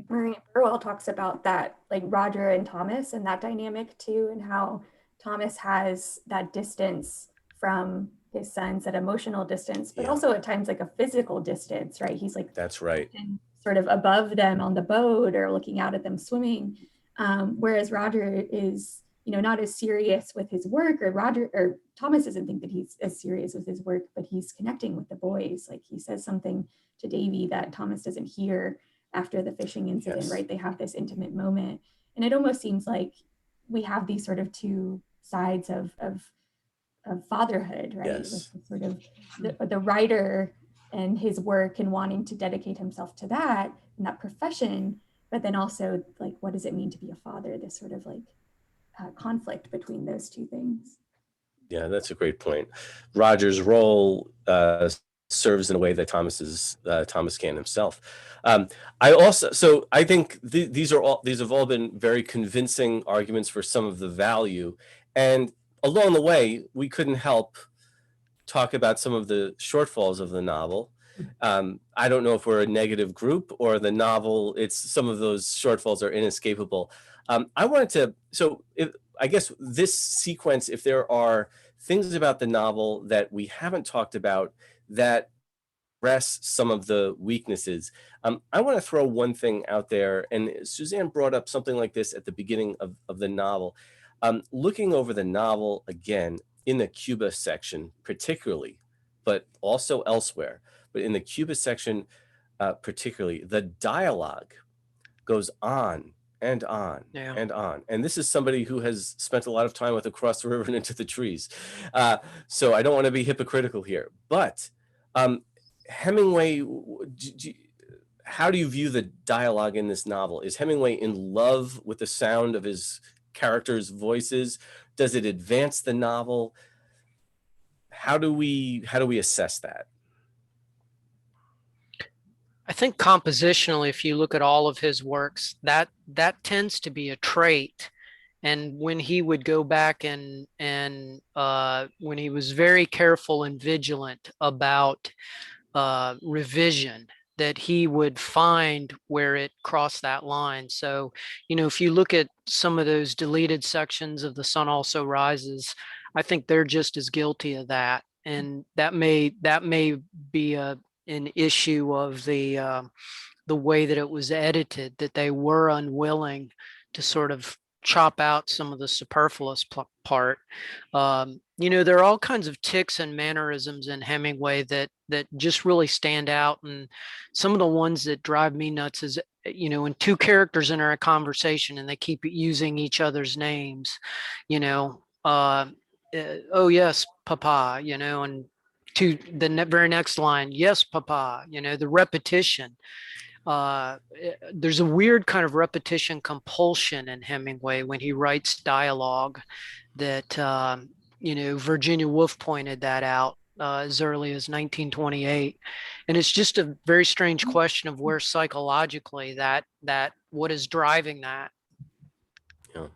Marie Burwell talks about that, like Roger and Thomas and that dynamic too, and how Thomas has that distance from his sons, that emotional distance, but also at times like a physical distance, right? He's like, that's right, sort of above them on the boat or looking out at them swimming. Whereas Roger is, not as serious with his work, or Thomas doesn't think that he's as serious with his work, but he's connecting with the boys. Like he says something to Davy that Thomas doesn't hear after the fishing incident, right? They have this intimate moment. And it almost seems like we have these sort of two sides of fatherhood, right? Yes. With sort of the writer and his work and wanting to dedicate himself to that and that profession, but then also like, what does it mean to be a father? This sort of like conflict between those two things. Yeah, that's a great point. Roger's role serves in a way that Thomas can himself. I think these have all been very convincing arguments for some of the value, and along the way we couldn't help talk about some of the shortfalls of the novel. I don't know if we're a negative group or the novel, some of those shortfalls are inescapable. I guess this sequence, if there are things about the novel that we haven't talked about that address some of the weaknesses, I want to throw one thing out there, and Suzanne brought up something like this at the beginning of the novel. Looking over the novel again, in the Cuba section particularly, but also elsewhere, but in the Cuba section particularly, the dialogue goes on and on and on. And this is somebody who has spent a lot of time with Across the River and Into the Trees. So I don't want to be hypocritical here, but Hemingway, how do you view the dialogue in this novel? Is Hemingway in love with the sound of his characters' voices? Does it advance the novel? How do we assess that? I think compositionally, if you look at all of his works, that tends to be a trait. And when he would go back and when he was very careful and vigilant about revision, that he would find where it crossed that line. So, if you look at some of those deleted sections of The Sun Also Rises, I think they're just as guilty of that. And that may be an issue of the way that it was edited, that they were unwilling to sort of chop out some of the superfluous part. There are all kinds of tics and mannerisms in Hemingway that just really stand out. And some of the ones that drive me nuts is, when two characters enter a conversation and they keep using each other's names, oh yes, papa, and to the very next line, yes, papa, the repetition. There's a weird kind of repetition compulsion in Hemingway when he writes dialogue that, Virginia Woolf pointed that out as early as 1928. And it's just a very strange question of where psychologically that what is driving that. Yeah.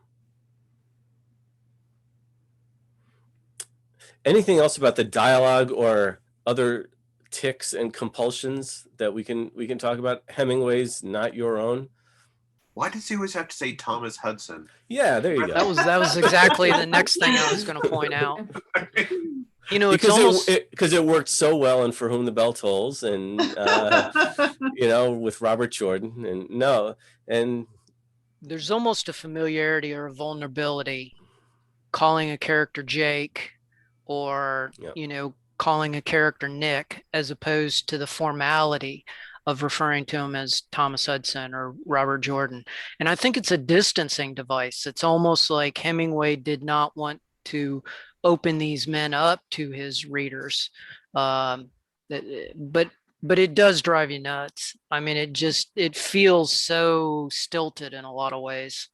Anything else about the dialogue or other tics and compulsions that we can talk about? Hemingway's Not Your Own. Why does he always have to say Thomas Hudson? Yeah, there you go. That was exactly the next thing I was going to point out. Because it worked so well in For Whom the Bell Tolls, and with Robert Jordan, and there's almost a familiarity or a vulnerability calling a character Jake, or calling a character Nick, as opposed to the formality of referring to him as Thomas Hudson or Robert Jordan. And I think it's a distancing device. It's almost like Hemingway did not want to open these men up to his readers. But it does drive you nuts. I mean, it feels so stilted in a lot of ways.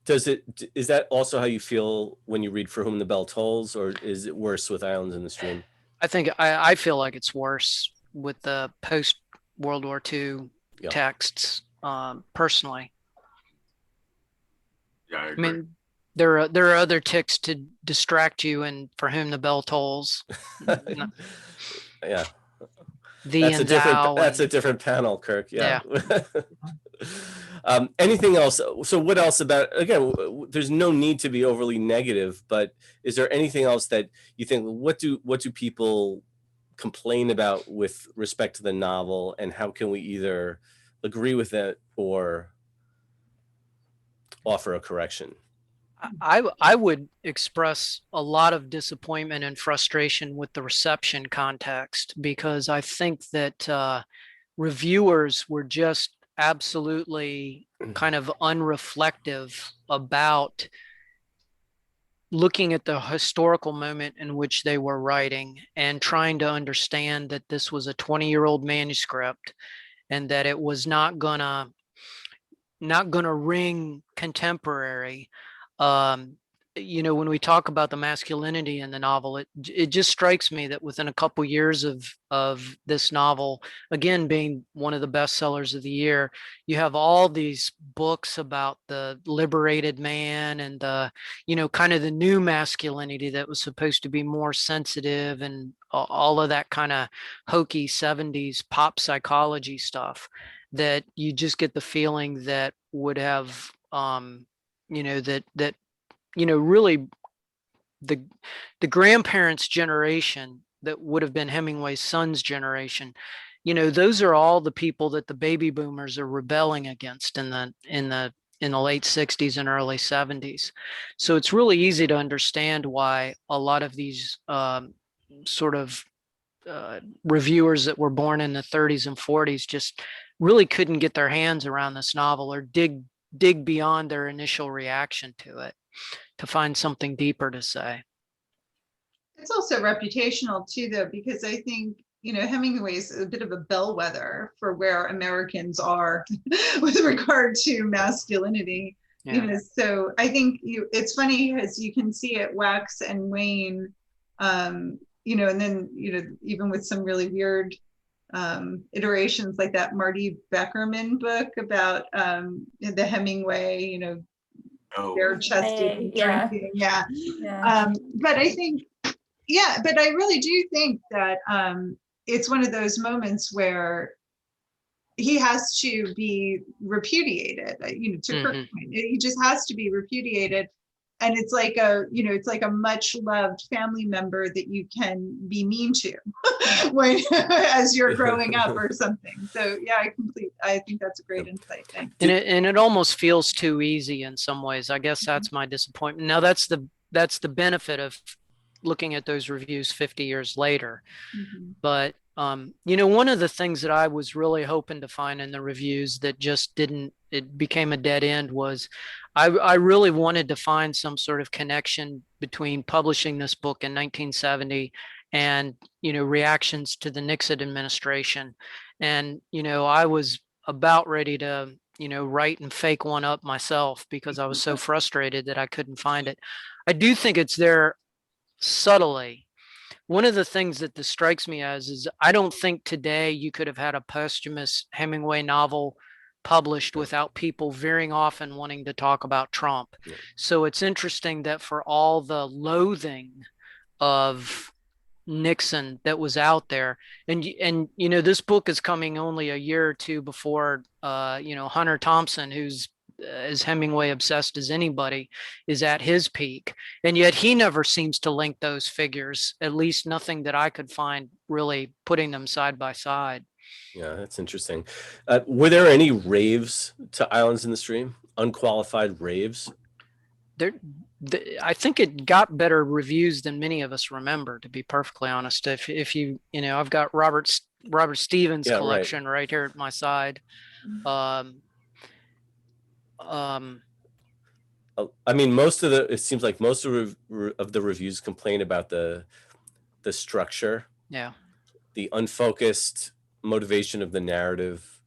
Is that also how you feel when you read For Whom the Bell Tolls, or is it worse with Islands in the Stream? I think I feel like it's worse with the post World War II texts, personally. Yeah, I agree. I mean, there are other tics to distract you, and For Whom the Bell Tolls. Yeah. That's a different panel, Kirk. Yeah. Anything else? So what else about, again, there's no need to be overly negative, but is there anything else that you think, what do people complain about with respect to the novel, and how can we either agree with it or offer a correction? I would express a lot of disappointment and frustration with the reception context, because I think that reviewers were just absolutely kind of unreflective about looking at the historical moment in which they were writing and trying to understand that this was a 20-year-old manuscript, and that it was not gonna ring contemporary. when we talk about the masculinity in the novel, it just strikes me that within a couple years of this novel, again being one of the best sellers of the year, you have all these books about the liberated man and the, kind of the new masculinity that was supposed to be more sensitive and all of that kind of hokey 70s pop psychology stuff that you just get the feeling that would have really the grandparents' generation that would have been Hemingway's son's generation, those are all the people that the baby boomers are rebelling against in the late 60s and early 70s. So it's really easy to understand why a lot of these sort of reviewers that were born in the 30s and 40s just really couldn't get their hands around this novel or dig beyond their initial reaction to it to find something deeper to say. It's also reputational too, though, because I think, Hemingway's a bit of a bellwether for where Americans are with regard to masculinity. Yeah. So I think it's funny as you can see it wax and wane, and then, even with some really weird iterations like that Marty Beckerman book about the Hemingway, bare chested and drinking. Yeah. But I think, but I really do think that it's one of those moments where he has to be repudiated, to Kirk's point. He just has to be repudiated. And it's like a much loved family member that you can be mean to when as you're growing up or something. So yeah, I think that's a great insight. Thanks. And it almost feels too easy in some ways. I guess that's my disappointment. Now that's the benefit of looking at those reviews 50 years later. But one of the things that I was really hoping to find in the reviews that just didn't, it became a dead end, was I really wanted to find some sort of connection between publishing this book in 1970 and, reactions to the Nixon administration. And, I was about ready to, write and fake one up myself because I was so frustrated that I couldn't find it. I do think it's there subtly. One of the things that this strikes me as is I don't think today you could have had a posthumous Hemingway novel published without people veering off and wanting to talk about Trump. Yeah. So it's interesting that for all the loathing of Nixon that was out there, and this book is coming only a year or two before Hunter Thompson, who's as Hemingway obsessed as anybody, is at his peak, and yet he never seems to link those figures, at least nothing that I could find really putting them side by side. Yeah, that's interesting. Were there any raves to Islands in the Stream? Unqualified raves? I think it got better reviews than many of us remember, to be perfectly honest. If you I've got Robert Stevens' collection right here at my side. I mean, it seems like most of the reviews complain about the structure. Yeah. The unfocused motivation of the narrative,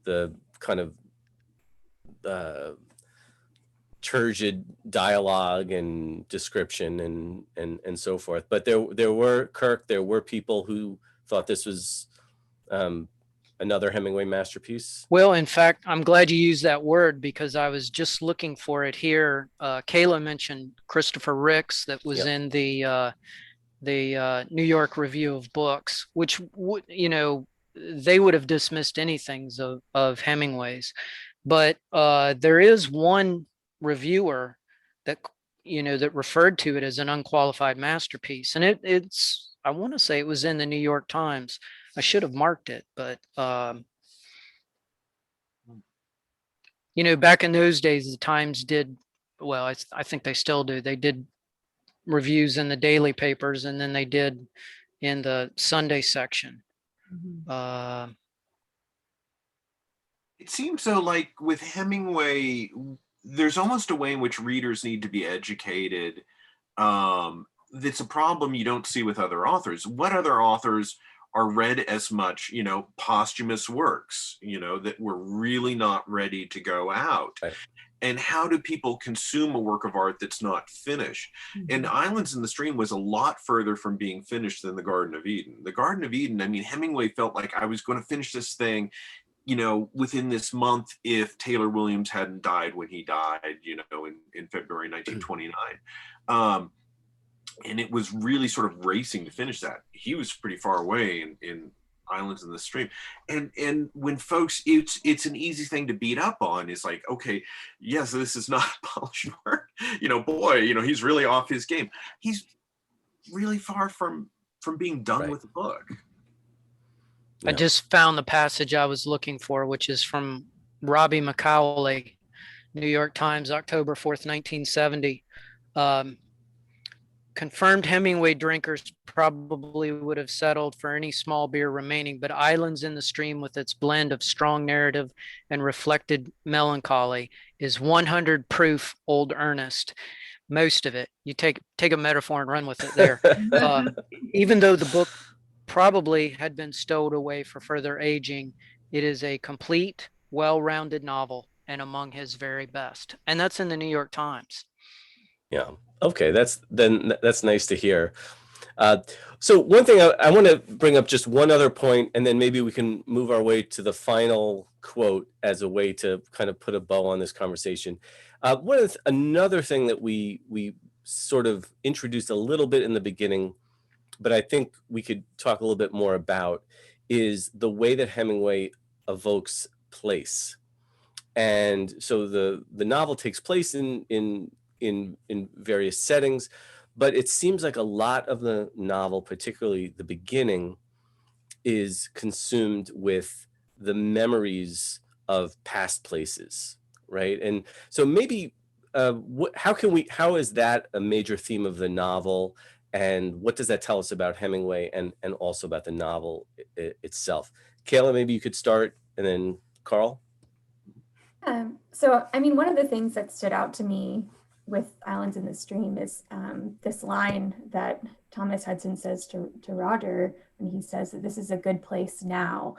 the kind of turgid dialogue and description and so forth. But there were people who thought this was another Hemingway masterpiece. Well, in fact, I'm glad you used that word because I was just looking for it here. Kayla mentioned Christopher Ricks that was in the New York Review of Books, which they would have dismissed anything of Hemingway's, but there is one reviewer that that referred to it as an unqualified masterpiece, and it's I want to say it was in the New York Times. I should have marked it, but back in those days, the Times did well. I think they still do. They did reviews in the daily papers, and then they did in the Sunday section. It seems so like with Hemingway, there's almost a way in which readers need to be educated. That's a problem you don't see with other authors. What other authors are read as much, posthumous works, that were really not ready to go out. Right. and how do people consume a work of art that's not finished? And Islands in the Stream was a lot further from being finished than the Garden of Eden. The Garden of Eden, I mean, Hemingway felt like I was going to finish this thing, you know, within this month if Taylor Williams hadn't died when he died, you know, in February 1929. And it was really sort of racing to finish that. He was pretty far away in Islands in the Stream. And when folks, it's an easy thing to beat up on. It's like, okay, yes, this is not polished work. You know, boy, you know, he's really off his game. He's really far from being done with the book. I just found the passage I was looking for, which is from Robbie McCauley, New York Times, October 4th, 1970. Confirmed Hemingway drinkers probably would have settled for any small beer remaining, but Islands in the Stream, with its blend of strong narrative and reflected melancholy, is 100 proof old Ernest. Most of it. You take a metaphor and run with it there. Even though the book probably had been stowed away for further aging, it is a complete, well-rounded novel and among his very best. And that's in the New York Times. Yeah. Okay. That's nice to hear. So one thing I want to bring up, just one other point, and then maybe we can move our way to the final quote as a way to kind of put a bow on this conversation. Another thing that we sort of introduced a little bit in the beginning, but I think we could talk a little bit more about, is the way that Hemingway evokes place. And so the novel takes place in various settings, but it seems like a lot of the novel, particularly the beginning, is consumed with the memories of past places, right? And so maybe how is that a major theme of the novel, and what does that tell us about Hemingway and also about the novel itself? Kayla, maybe you could start, and then Carl. So, I mean, one of the things that stood out to me with Islands in the Stream is this line that Thomas Hudson says to Roger when he says that this is a good place now,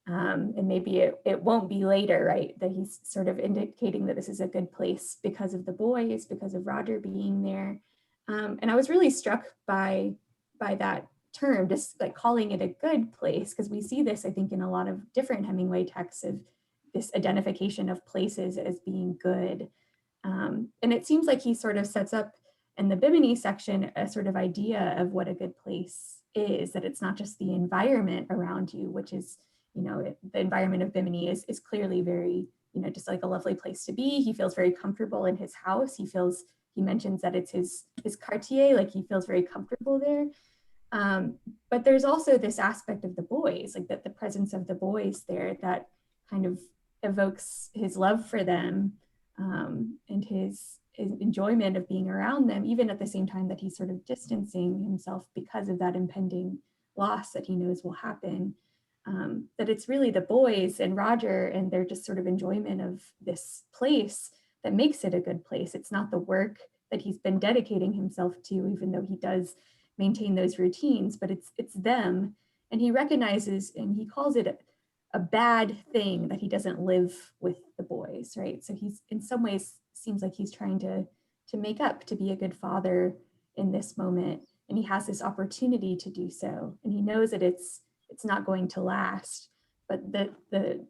and maybe it won't be later, right? That he's sort of indicating that this is a good place because of the boys, because of Roger being there. And I was really struck by that term, just like calling it a good place, because we see this, I think, in a lot of different Hemingway texts, of this identification of places as being good. And it seems like he sort of sets up in the Bimini section a sort of idea of what a good place is, that it's not just the environment around you, which is, you know, the environment of Bimini is clearly very, you know, just like a lovely place to be. He feels very comfortable in his house. He mentions that it's his quartier, like he feels very comfortable there. But there's also this aspect of the boys, like that the presence of the boys there that kind of evokes his love for them, and his enjoyment of being around them, even at the same time that he's sort of distancing himself because of that impending loss that he knows will happen. That it's really the boys and Roger and their just sort of enjoyment of this place that makes it a good place. It's not the work that he's been dedicating himself to, even though he does maintain those routines, but it's them. And he recognizes, and he calls it a bad thing that he doesn't live with the boys, right? So he's in some ways seems like he's trying to make up, to be a good father in this moment, and he has this opportunity to do so, and he knows that it's not going to last, but the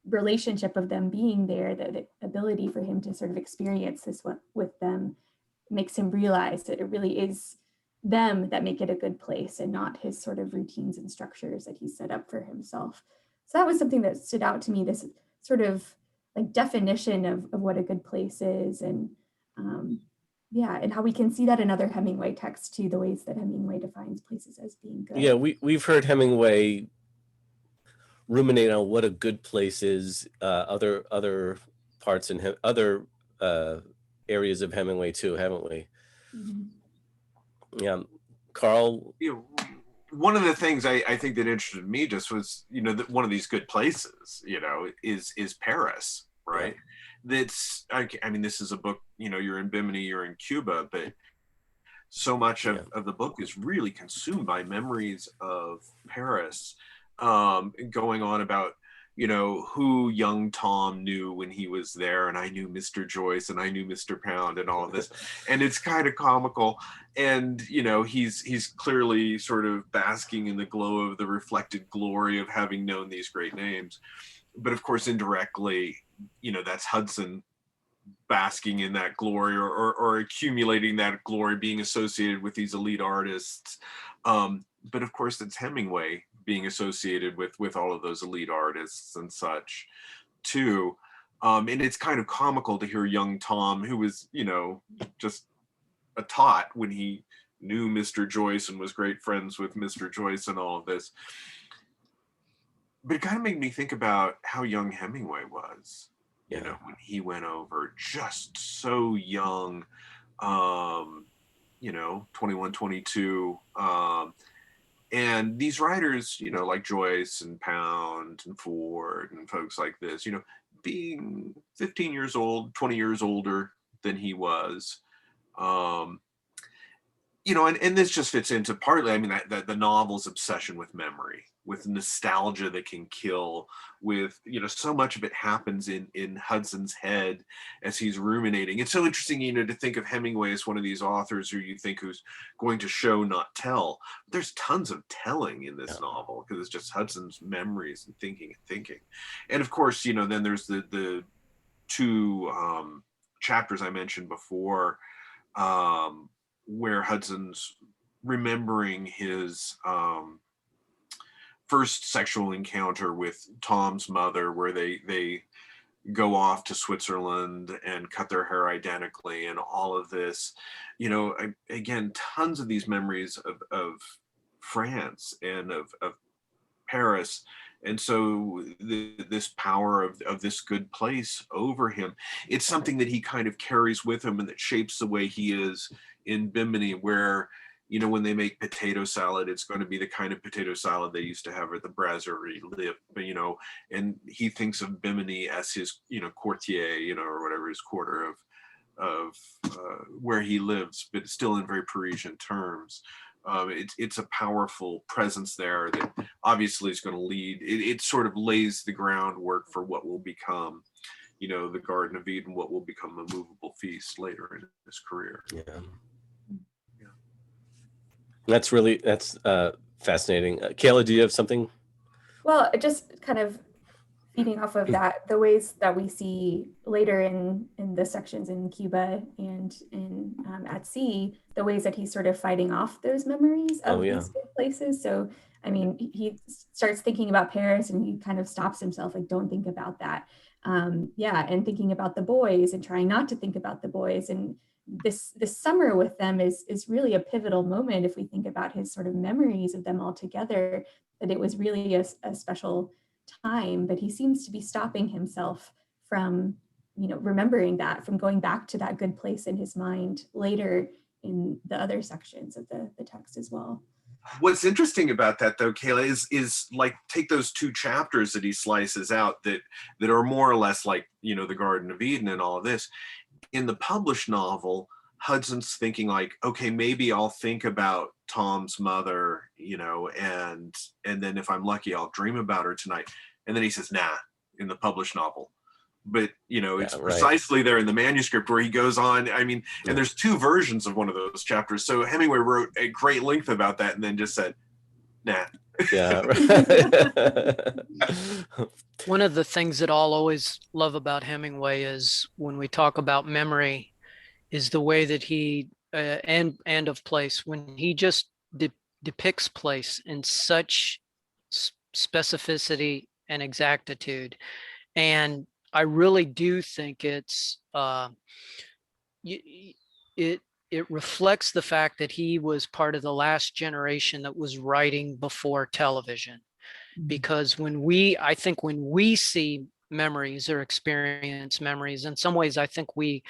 relationship of them being there, the ability for him to sort of experience this with them, makes him realize that it really is them that make it a good place, and not his sort of routines and structures that he set up for himself. So that was something that stood out to me, this sort of like definition of what a good place is, and and how we can see that in other Hemingway texts too, the ways that Hemingway defines places as being good. Yeah, we've heard Hemingway ruminate on what a good place is, other parts in other areas of Hemingway too, haven't we? Mm-hmm. Yeah, Carl. One of the things I think that interested me just was, you know, that one of these good places, you know, is Paris, right? Yeah. That's, I mean, this is a book, you know, you're in Bimini, you're in Cuba, but so much of the book is really consumed by memories of Paris, going on about, who young Tom knew when he was there, and I knew Mr. Joyce and I knew Mr. Pound and all of this, and it's kind of comical. And he's clearly sort of basking in the glow of the reflected glory of having known these great names, but of course indirectly, that's Hudson basking in that glory, or accumulating that glory, being associated with these elite artists. But of course, it's Hemingway being associated with all of those elite artists and such too. And it's kind of comical to hear young Tom, who was, just a tot when he knew Mr. Joyce and was great friends with Mr. Joyce and all of this. But it kind of made me think about how young Hemingway was, when he went over, just so young, 21, 22. And these writers, like Joyce and Pound and Ford and folks like this, being 15 years old, 20 years older than he was, and this just fits into partly, that the novel's obsession with memory, with nostalgia that can kill, with, so much of it happens in Hudson's head as he's ruminating. It's so interesting, to think of Hemingway as one of these authors who you think who's going to show, not tell. There's tons of telling in this novel, because it's just Hudson's memories and thinking. And of course, then there's the two chapters I mentioned before, where Hudson's remembering his first sexual encounter with Tom's mother, where they go off to Switzerland and cut their hair identically and all of this. Again, tons of these memories of France and of Paris. And so this power of this good place over him, it's something that he kind of carries with him, and that shapes the way he is in Bimini, where, when they make potato salad, it's going to be the kind of potato salad they used to have at the Brasserie Lip, and he thinks of Bimini as his, quartier, or whatever, his quarter of where he lives, but still in very Parisian terms. It's a powerful presence there that obviously is going to lead. It sort of lays the groundwork for what will become, the Garden of Eden, what will become a movable feast later in his career. Yeah. That's fascinating. Kayla, do you have something? Well, just kind of feeding off of that, the ways that we see later in the sections in Cuba and in at sea, the ways that he's sort of fighting off those memories of these good places. So, he starts thinking about Paris, and he kind of stops himself, like, don't think about that. And thinking about the boys and trying not to think about the boys. And this summer with them is really a pivotal moment if we think about his sort of memories of them all together, that it was really a special time, but he seems to be stopping himself from, remembering that, from going back to that good place in his mind later in the other sections of the text as well. What's interesting about that, though, Kayla, is like, take those two chapters that he slices out that are more or less like, the Garden of Eden and all of this. In the published novel, Hudson's thinking like, okay, maybe I'll think about Tom's mother, and then if I'm lucky, I'll dream about her tonight. And then he says, nah, in the published novel. But, it's precisely there in the manuscript where he goes on. And there's two versions of one of those chapters. So Hemingway wrote at great length about that and then just said, nah. Yeah. One of the things that I'll always love about Hemingway is when we talk about memory, is the way that he and of place, when he just depicts place in such specificity and exactitude. And I really do think it reflects the fact that he was part of the last generation that was writing before television. Because I think when we see memories or experience memories, in some ways, I think we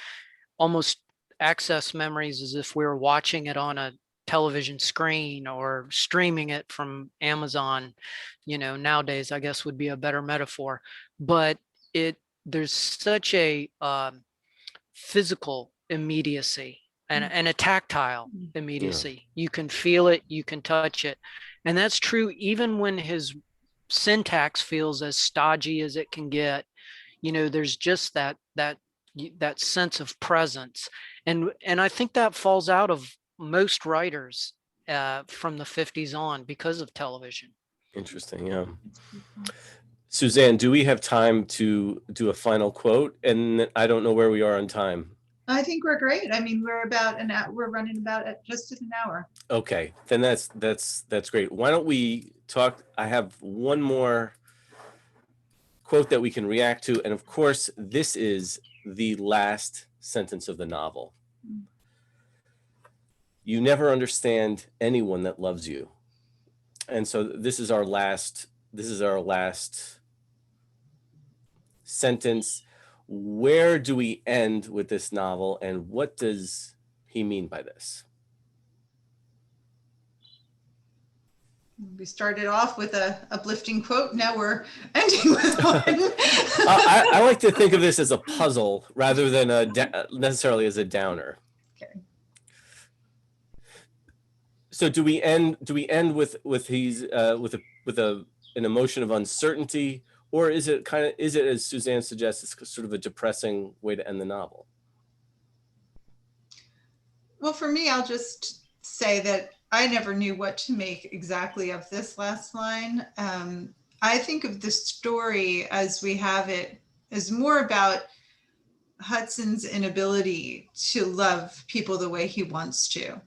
almost access memories as if we were watching it on a television screen or streaming it from Amazon, nowadays, I guess would be a better metaphor. But there's such a physical immediacy and a tactile immediacy. You can feel it, you can touch it. And that's true even when his syntax feels as stodgy as it can get. There's just that sense of presence, and I think that falls out of most writers from the 50s on because of television. Interesting. Yeah. Suzanne, do we have time to do a final quote? And I don't know where we are on time. I think we're great. I mean, we're running about at just an hour. Okay, then that's great. Why don't we talk? I have one more quote that we can react to, and of course, this is the last sentence of the novel. You never understand anyone that loves you. And so this is our last sentence. Where do we end with this novel, and what does he mean by this? We started off with a uplifting quote. Now we're ending with one. I like to think of this as a puzzle rather than necessarily as a downer. Okay. So do we end with he's with an emotion of uncertainty, or is it as Suzanne suggests, it's sort of a depressing way to end the novel? Well, for me, I'll just say that I never knew what to make exactly of this last line. I think of the story as we have it as more about Hudson's inability to love people the way he wants to.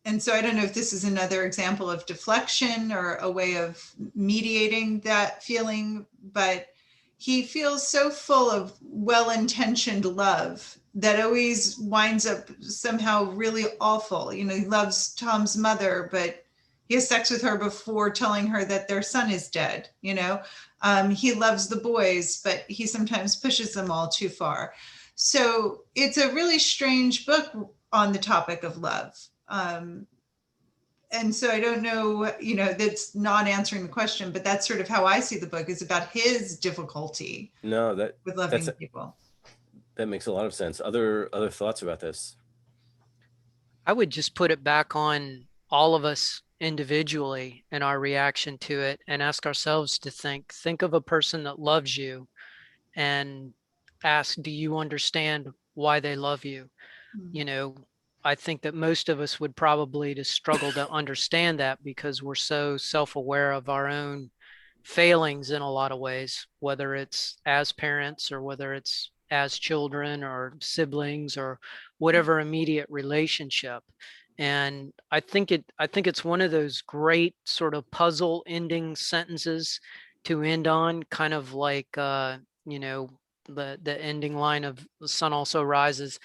And so I don't know if this is another example of deflection or a way of mediating that feeling, but he feels so full of well-intentioned love that always winds up somehow really awful. He loves Tom's mother, but he has sex with her before telling her that their son is dead. He loves the boys, but he sometimes pushes them all too far. So it's a really strange book on the topic of love. And so I don't know, that's not answering the question, but that's sort of how I see the book, is about his difficulty with loving people. That makes a lot of sense. Other thoughts about this? I would just put it back on all of us individually and our reaction to it, and ask ourselves to think of a person that loves you and ask, do you understand why they love you? I think that most of us would probably just struggle to understand that because we're so self-aware of our own failings in a lot of ways, whether it's as parents or whether it's as children or siblings or whatever immediate relationship. And I think it's one of those great sort of puzzle ending sentences to end on, kind of like the ending line of The Sun Also Rises.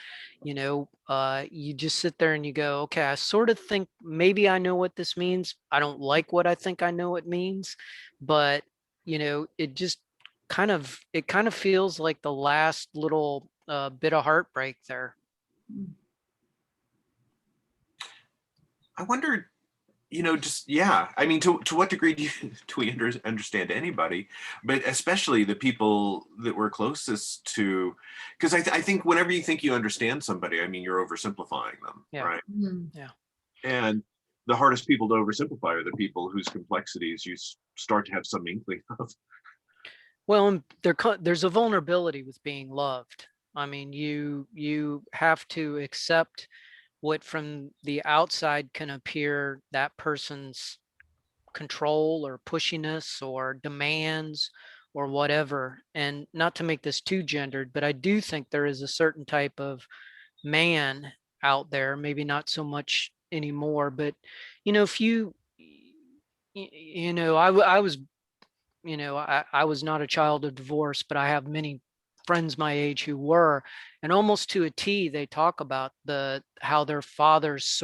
You just sit there and you go, okay, I sort of think maybe I know what this means. I don't like what I think I know it means, but it just kind of feels like the last little bit of heartbreak there. I wonder, I mean, to what degree do we understand anybody, but especially the people that we're closest to? Because I think whenever you think you understand somebody, I mean, you're oversimplifying them, right? Yeah. And the hardest people to oversimplify are the people whose complexities you start to have some inkling of. Well, there's a vulnerability with being loved. I mean, you have to accept what from the outside can appear that person's control or pushiness or demands or whatever. And not to make this too gendered, but I do think there is a certain type of man out there, maybe not so much anymore, but if I was not a child of divorce, but I have many friends my age who were, and almost to a T, they talk about how their fathers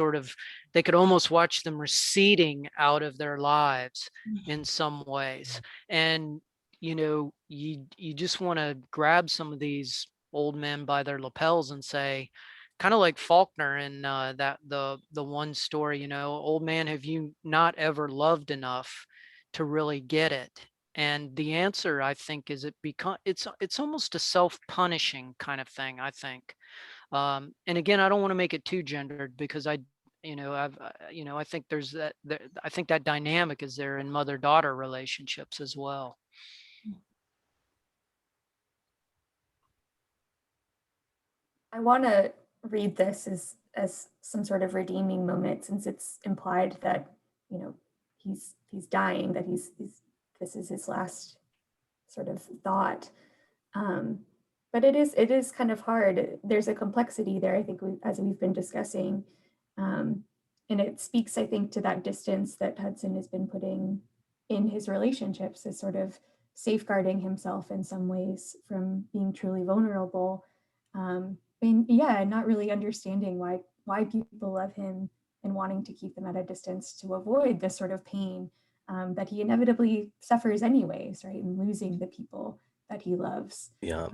they could almost watch them receding out of their lives in some ways. And, you just want to grab some of these old men by their lapels and say, kind of like Faulkner in the one story, old man, have you not ever loved enough to really get it? And the answer, I think, is it's almost a self-punishing kind of thing, I think. And again, I don't want to make it too gendered because I think there's I think that dynamic is there in mother-daughter relationships as well. I want to read this as some sort of redeeming moment, since it's implied that, you know, he's dying, that he's this is his last sort of thought. But it is kind of hard. There's a complexity there, I think, as we've been discussing. And it speaks, I think, to that distance that Hudson has been putting in his relationships, as sort of safeguarding himself in some ways from being truly vulnerable. And yeah, not really understanding why people love him and wanting to keep them at a distance to avoid this sort of pain that he inevitably suffers anyways, right? And losing the people that he loves. Yeah.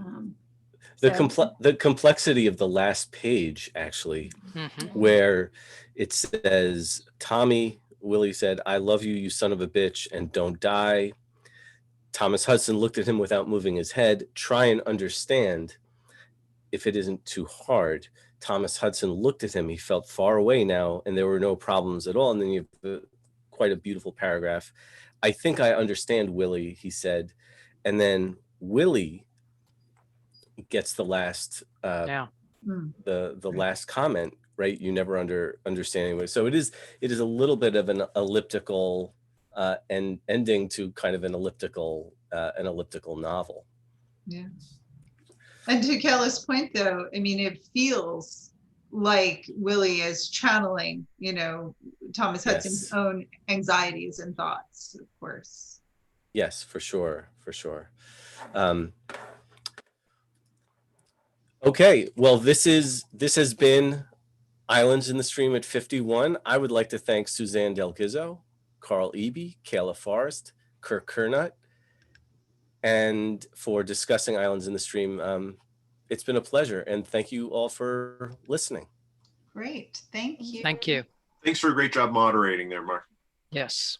So- The complexity of the last page, actually, where it says, Tommy, Willie said, "I love you, you son of a bitch, and don't die." Thomas Hudson looked at him without moving his head. "Try and understand if it isn't too hard." Thomas Hudson looked at him. He felt far away now, and there were no problems at all. And then you have quite a beautiful paragraph. "I think I understand, Willie," he said. And then Willie gets the last the last comment, right? "You never understand anyway." So it is a little bit of an elliptical and ending to kind of an elliptical novel. Yeah. And to Kayla's point, though, I mean, it feels like Willie is channeling, Thomas Hudson's own anxieties and thoughts, of course. Yes, for sure. Okay, well, this has been Islands in the Stream at 51. I would like to thank Suzanne Del Gizzo, Carl Eby, Kayla Forrest, Kirk Curnutt, and for discussing Islands in the Stream. It's been a pleasure, and thank you all for listening. Great, thank you. Thank you. Thanks for a great job moderating there, Mark. Yes.